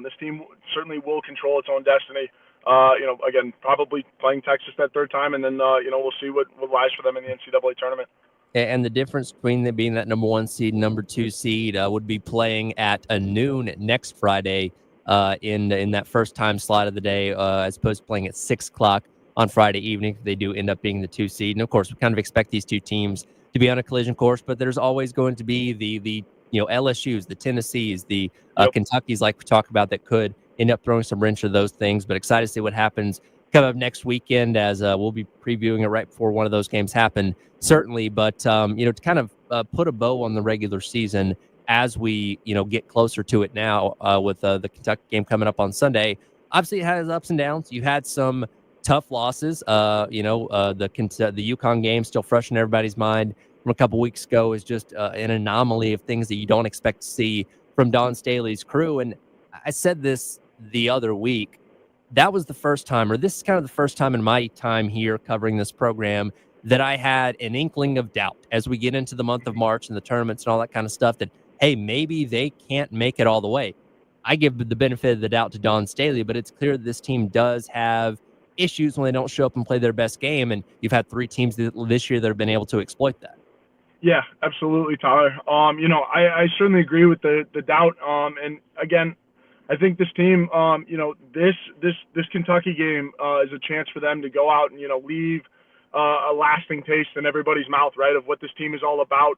this team certainly will control its own destiny. Again, probably playing Texas that 3rd time, and then we'll see what lies for them in the NCAA tournament. And the difference between them being that number 1 seed and number 2 seed would be playing at noon next Friday in that first time slot of the day, as opposed to playing at 6 o'clock on Friday evening. They do end up being the 2 seed. And of course, we kind of expect these two teams to be on a collision course, but there's always going to be the LSUs, the Tennessees, the Kentuckys, like we talked about, that could end up throwing some wrench to those things. But excited to see what happens coming up next weekend, as we'll be previewing it right before one of those games happen, certainly. But to kind of put a bow on the regular season as we get closer to it now, with the Kentucky game coming up on Sunday. Obviously, it has ups and downs. You had some tough losses. The UConn game, still fresh in everybody's mind from a couple weeks ago, is just an anomaly of things that you don't expect to see from Don Staley's crew. And I said this the other week. That was the first time, or this is kind of the first time in my time here covering this program, that I had an inkling of doubt as we get into the month of March and the tournaments and all that kind of stuff, that, hey, maybe they can't make it all the way. I give the benefit of the doubt to Don Staley, but it's clear that this team does have issues when they don't show up and play their best game. And you've had 3 teams this year that have been able to exploit that. Yeah, absolutely, Tyler. I certainly agree with the doubt. And again, I think this team, this Kentucky game is a chance for them to go out and leave a lasting taste in everybody's mouth, right, of what this team is all about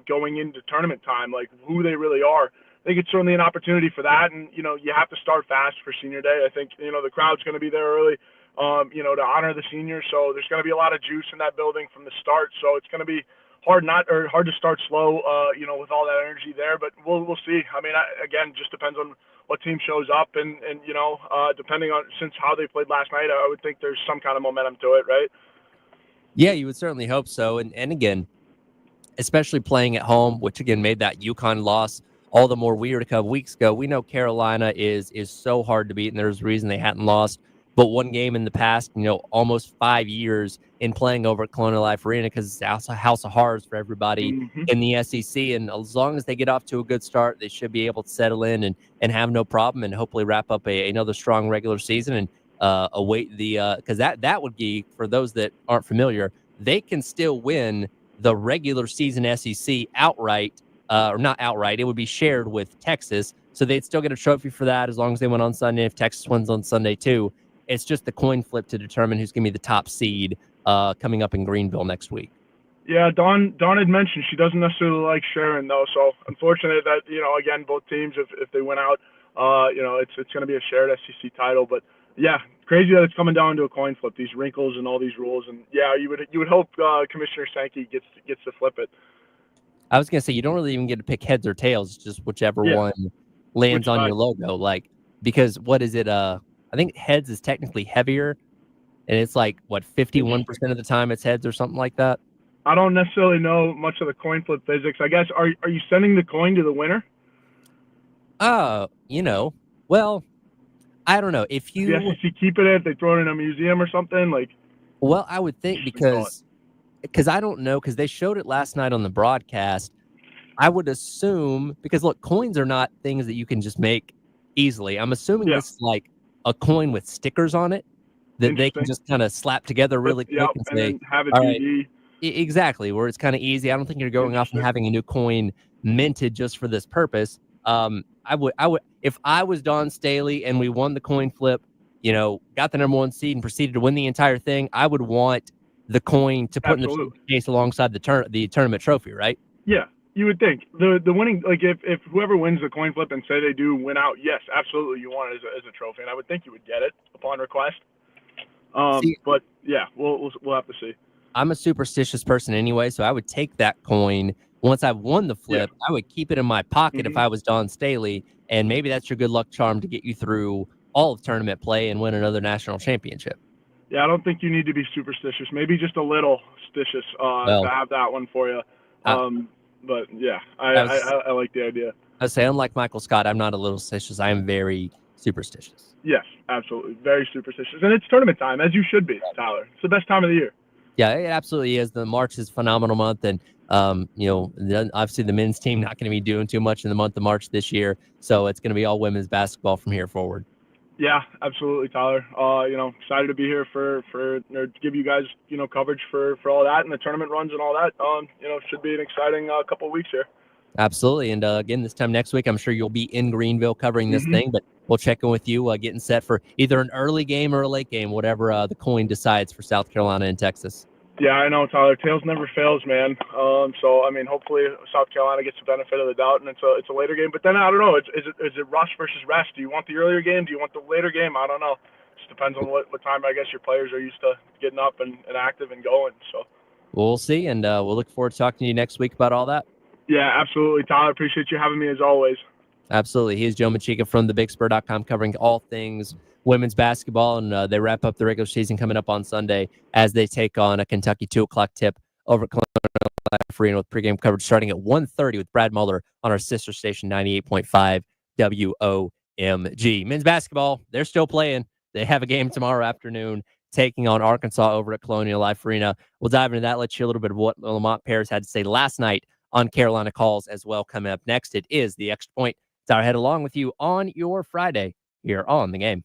going into tournament time, like who they really are. I think it's certainly an opportunity for that, and you have to start fast for Senior Day. I think the crowd's going to be there early, to honor the seniors. So there's going to be a lot of juice in that building from the start. So it's going to be hard to start slow, with all that energy there. But we'll see. I mean, again, just depends on what team shows up, and depending on since how they played last night, I would think there's some kind of momentum to it, right? Yeah, you would certainly hope so. And again, especially playing at home, which again made that UConn loss all the more weird a couple weeks ago. We know Carolina is so hard to beat, and there's a reason they hadn't lost but one game in the past, almost 5 years in playing over at Colonial Life Arena, because it's a house of horrors for everybody in the SEC. And as long as they get off to a good start, they should be able to settle in and have no problem, and hopefully wrap up another strong regular season and await the because that would be, for those that aren't familiar, they can still win the regular season SEC outright, or not outright. It would be shared with Texas, so they'd still get a trophy for that as long as they win on Sunday. If Texas wins on Sunday too, it's just the coin flip to determine who's going to be the top seed coming up in Greenville next week. Yeah, Dawn had mentioned she doesn't necessarily like sharing, though. So unfortunate that, again, both teams, if they win out, it's going to be a shared SEC title. But, Yeah, crazy that it's coming down to a coin flip. These wrinkles and all these rules, and yeah, you would hope Commissioner Sankey gets to flip it. I was gonna say you don't really even get to pick heads or tails, just whichever Yeah. one lands Which on side? your logo. Like because what is it? I think heads is technically heavier, and it's like what 51% of the time it's heads or something like that. I don't necessarily know much of the coin flip physics. I guess are you sending the coin to the winner? Well, I don't know if The you. SEC keep it, they throw it in a museum or something like. Well, I would think because I don't know because they showed it last night on the broadcast. I would assume because look, coins are not things that you can just make easily. I'm assuming Yeah. this is like a coin with stickers on it that they can Interesting. just kind of slap together really quick and and say, then have it all right, BD. exactly, where it's kind of easy. I don't think you're going off and having a new coin minted just for this purpose. I would, if I was Don Staley and we won the coin flip, got the number 1 seed and proceeded to win the entire thing, I would want the coin to put in the case alongside the tournament trophy, right? Yeah, you would think the winning, like if whoever wins the coin flip and say they do win out, yes, absolutely, you want it as a trophy, and I would think you would get it upon request. But yeah, we'll have to see. I'm a superstitious person anyway, so I would take that coin once I've won the flip. I would keep it in my pocket if I was Don Staley, and maybe that's your good luck charm to get you through all of tournament play and win another national championship. Yeah, I don't think you need to be superstitious. Maybe just a little stitious to have that one for you. But yeah, I like the idea. I say, unlike Michael Scott, I'm not a little stitious. I am very superstitious. Yes, absolutely, very superstitious, and it's tournament time, as you should be, Tyler. It's the best time of the year. Yeah, it absolutely is. The March is a phenomenal month, and obviously the men's team not going to be doing too much in the month of March this year, so it's going to be all women's basketball from here forward. Yeah, absolutely, Tyler. Excited to be here for give you guys coverage for all that and the tournament runs and all that. Should be an exciting couple of weeks here. Absolutely, and again, this time next week, I'm sure you'll be in Greenville covering this thing, but we'll check in with you, getting set for either an early game or a late game, whatever the coin decides for South Carolina and Texas. Yeah, I know, Tyler. Tails never fails, man. So I mean, hopefully South Carolina gets the benefit of the doubt, and it's a later game. But then I don't know. Is it rush versus rest? Do you want the earlier game? Do you want the later game? I don't know. It just depends on what time I guess your players are used to getting up and active and going. So we'll see, and we'll look forward to talking to you next week about all that. Yeah, absolutely, Tyler. Appreciate you having me as always. Absolutely. He is Joe Machika from thebigspur.com covering all things women's basketball, and they wrap up the regular season coming up on Sunday as they take on a Kentucky 2 o'clock tip over at Colonial Life Arena with pregame coverage starting at 1:30 with Brad Muller on our sister station 98.5 WOMG. Men's basketball, they're still playing. They have a game tomorrow afternoon taking on Arkansas over at Colonial Life Arena. We'll dive into that, let you hear a little bit of what the Lamont Bears had to say last night on Carolina Calls as well. Coming up next, it is the Extra Point. Tyler Head along with you on your Friday here on The Game.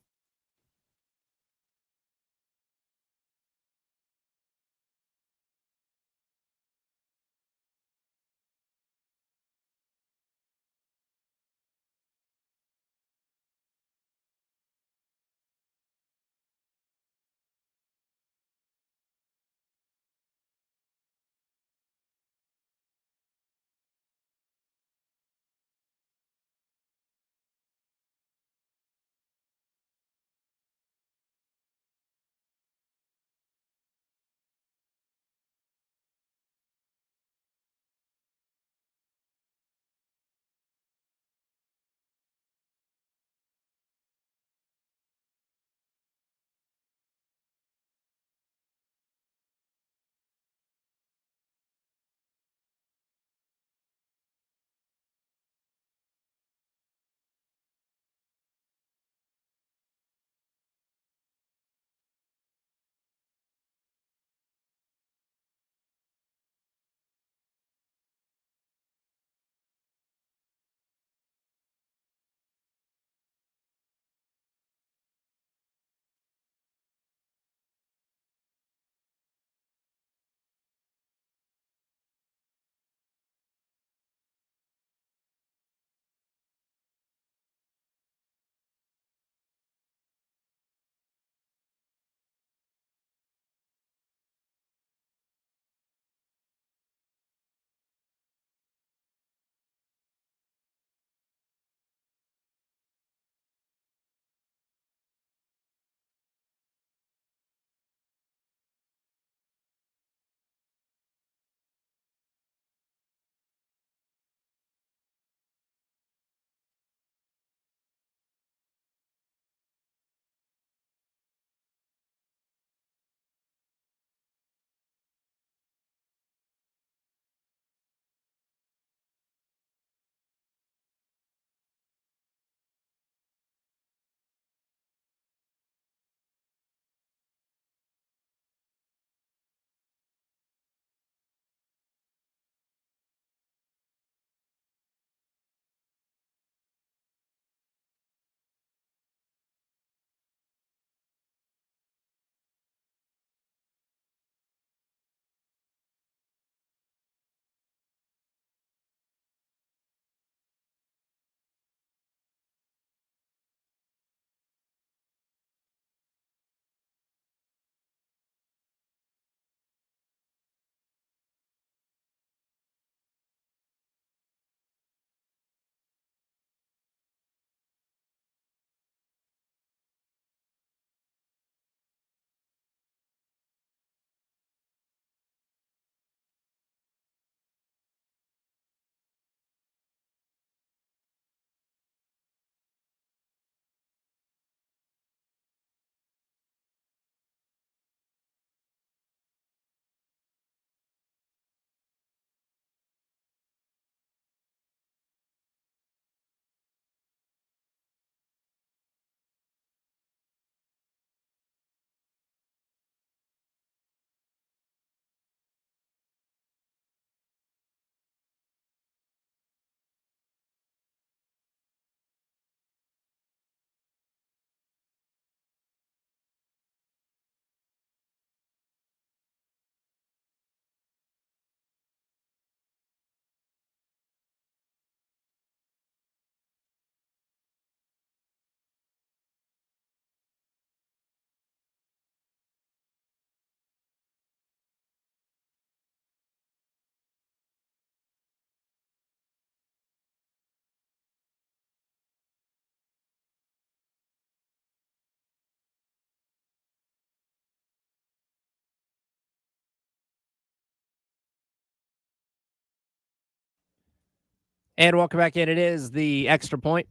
And welcome back in. It is the Extra Point.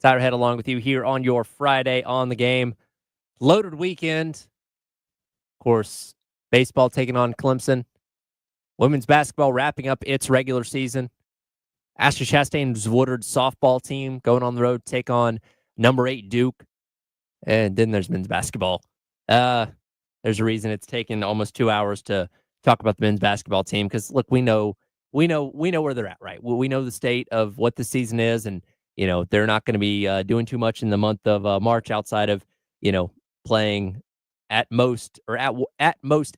Tyler Head along with you here on your Friday on the Game. Loaded weekend. Of course, baseball taking on Clemson. Women's basketball wrapping up its regular season. Ashley Chastain's Woodard softball team going on the road to take on number 8 Duke. And then there's men's basketball. There's a reason it's taken almost 2 hours to talk about the men's basketball team because look, we know where they're at, right? We know the state of what the season is, and they're not going to be doing too much in the month of March outside of playing at most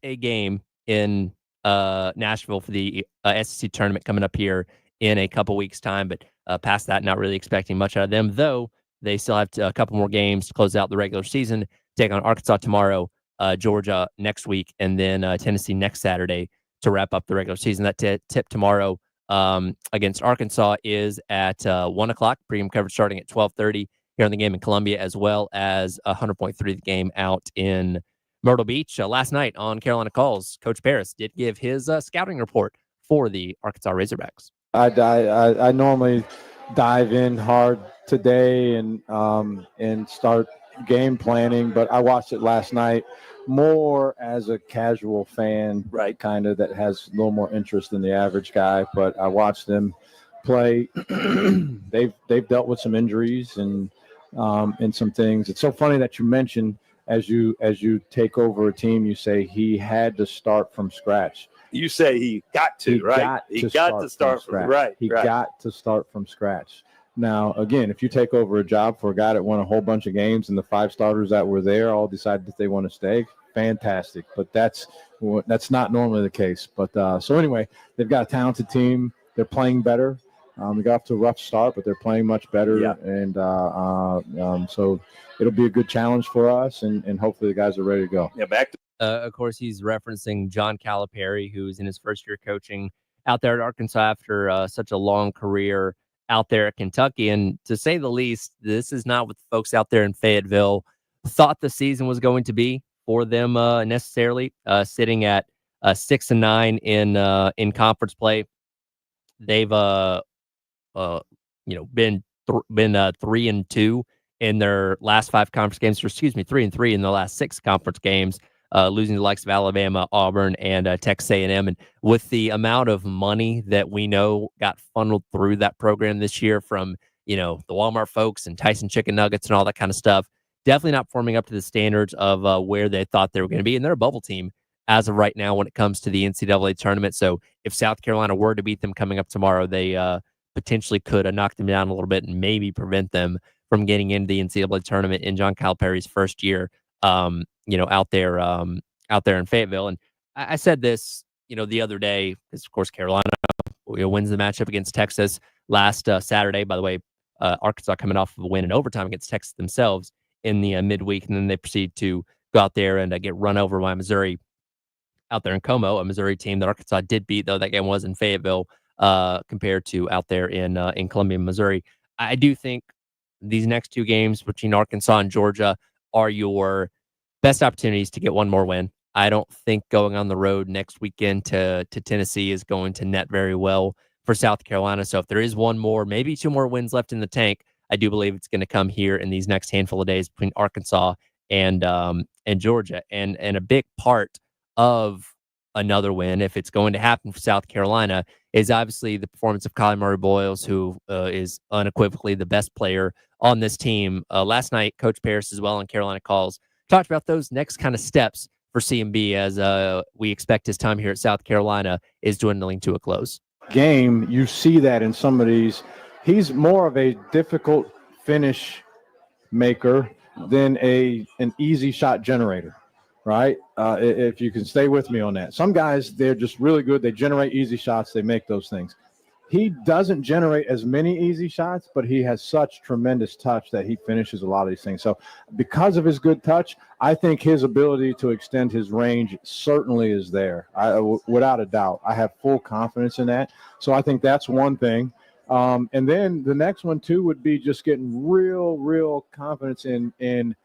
a game in Nashville for the SEC tournament coming up here in a couple weeks' time. But past that, not really expecting much out of them, though they still have a couple more games to close out the regular season. Take on Arkansas tomorrow, Georgia next week, and then Tennessee next Saturday to wrap up the regular season. That tip tomorrow against Arkansas is at 1 o'clock. Pregame coverage starting at 12:30 here on the Game in Columbia, as well as 100.3 the game out in Myrtle Beach. Last night on Carolina Calls, Coach Paris did give his scouting report for the Arkansas Razorbacks. I normally dive in hard today and start game planning, but I watched it last night more as a casual fan, right? Kind of that has a little more interest than the average guy. But I watched them play. They've dealt with some injuries and some things. It's so funny that you mentioned as you take over a team, you say he had to start from scratch. You say he got to, right? He got to start from scratch. Right. He got to start from scratch. Now, again, if you take over a job for a guy that won a whole bunch of games and the 5 starters that were there all decided that they want to stay, fantastic. But that's not normally the case. But so anyway, they've got a talented team. They're playing better. They got off to a rough start, but they're playing much better. Yeah. And so it'll be a good challenge for us, and hopefully the guys are ready to go. Yeah, back to. Of course, he's referencing John Calipari, who's in his first year coaching out there at Arkansas after such a long career out there at Kentucky. And to say the least, this is not what the folks out there in Fayetteville thought the season was going to be for them necessarily. Sitting at 6-9 in conference play, they've been 3-2 in their last 5 conference games, or 3-3 in the last 6 conference games. Losing the likes of Alabama, Auburn, and Texas A&M. And with the amount of money that we know got funneled through that program this year from, the Walmart folks and Tyson Chicken Nuggets and all that kind of stuff, definitely not forming up to the standards of where they thought they were going to be. And they're a bubble team as of right now when it comes to the NCAA tournament. So if South Carolina were to beat them coming up tomorrow, they potentially could knock them down a little bit and maybe prevent them from getting into the NCAA tournament in John Calipari's first year. Out there in Fayetteville. And I said this, the other day, because of course Carolina wins the matchup against Texas last Saturday. By the way, Arkansas coming off of a win in overtime against Texas themselves in the midweek, and then they proceed to go out there and get run over by Missouri out there in Como, a Missouri team that Arkansas did beat, though that game was in Fayetteville compared to out there in Columbia, Missouri. I do think these next 2 games between Arkansas and Georgia are your best opportunities to get one more win. I don't think going on the road next weekend to Tennessee is going to net very well for South Carolina. So if there is one more, maybe 2 more wins left in the tank, I do believe it's going to come here in these next handful of days between Arkansas and Georgia. And a big part of another win, if it's going to happen for South Carolina, is obviously the performance of Kylie Murray-Boyles, who is unequivocally the best player on this team. Last night, Coach Paris as well on Carolina Calls talked about those next kind of steps for CMB as we expect his time here at South Carolina is dwindling to a close. Game, you see that in some of these. He's more of a difficult finish maker than an easy shot generator, right? If you can stay with me on that. Some guys, they're just really good. They generate easy shots. They make those things. He doesn't generate as many easy shots, but he has such tremendous touch that he finishes a lot of these things. So because of his good touch, I think his ability to extend his range certainly is there. Without a doubt. I have full confidence in that. So I think that's one thing. And then the next one, too, would be just getting real confidence in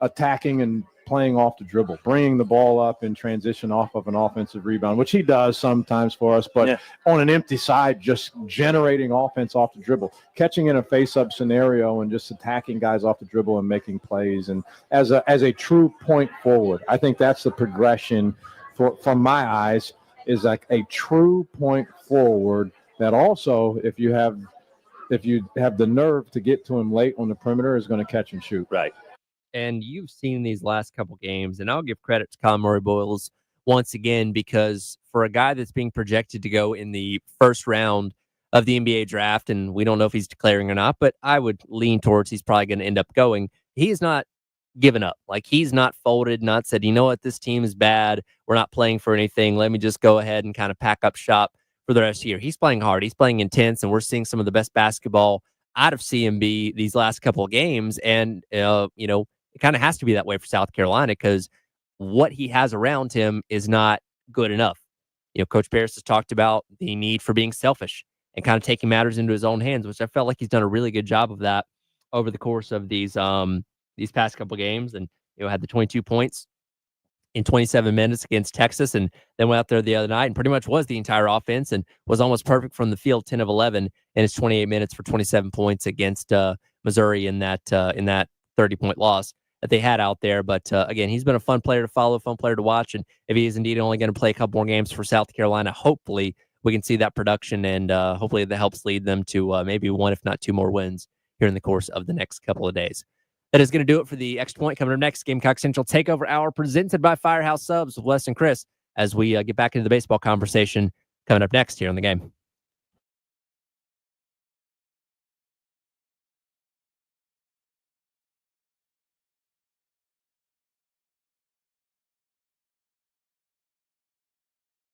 attacking and playing off the dribble, bringing the ball up in transition off of an offensive rebound, which he does sometimes for us, but on an empty side, just generating offense off the dribble, catching in a face-up scenario and just attacking guys off the dribble and making plays. And as a true point forward, I think that's the progression from my eyes, is like a true point forward that also, if you have the nerve to get to him late on the perimeter, is going to catch and shoot. Right. And you've seen these last couple games, and I'll give credit to Conroy Boyles once again, because for a guy that's being projected to go in the first round of the NBA draft, and we don't know if he's declaring or not, but I would lean towards he's probably going to end up going. He's not given up. Like, he's not folded, not said, you know what, this team is bad. We're not playing for anything. Let me just go ahead and kind of pack up shop for the rest of the year. He's playing hard. He's playing intense, and we're seeing some of the best basketball out of CMB these last couple of games. And, it kind of has to be that way for South Carolina, because what he has around him is not good enough. Coach Paris has talked about the need for being selfish and kind of taking matters into his own hands, which I felt like he's done a really good job of that over the course of these past couple games. And, had the 22 points in 27 minutes against Texas, and then went out there the other night and pretty much was the entire offense and was almost perfect from the field, 10 of 11 in his 28 minutes for 27 points against Missouri in that 30-point loss that they had out there. But again, he's been a fun player to follow, fun player to watch. And if he is indeed only going to play a couple more games for South Carolina, hopefully we can see that production, and hopefully that helps lead them to maybe one, if not two more wins here in the course of the next couple of days. That is going to do it for the Extra Point. Coming up next, Gamecock Central Takeover Hour presented by Firehouse Subs with Wes and Chris, as we get back into the baseball conversation coming up next here on the game.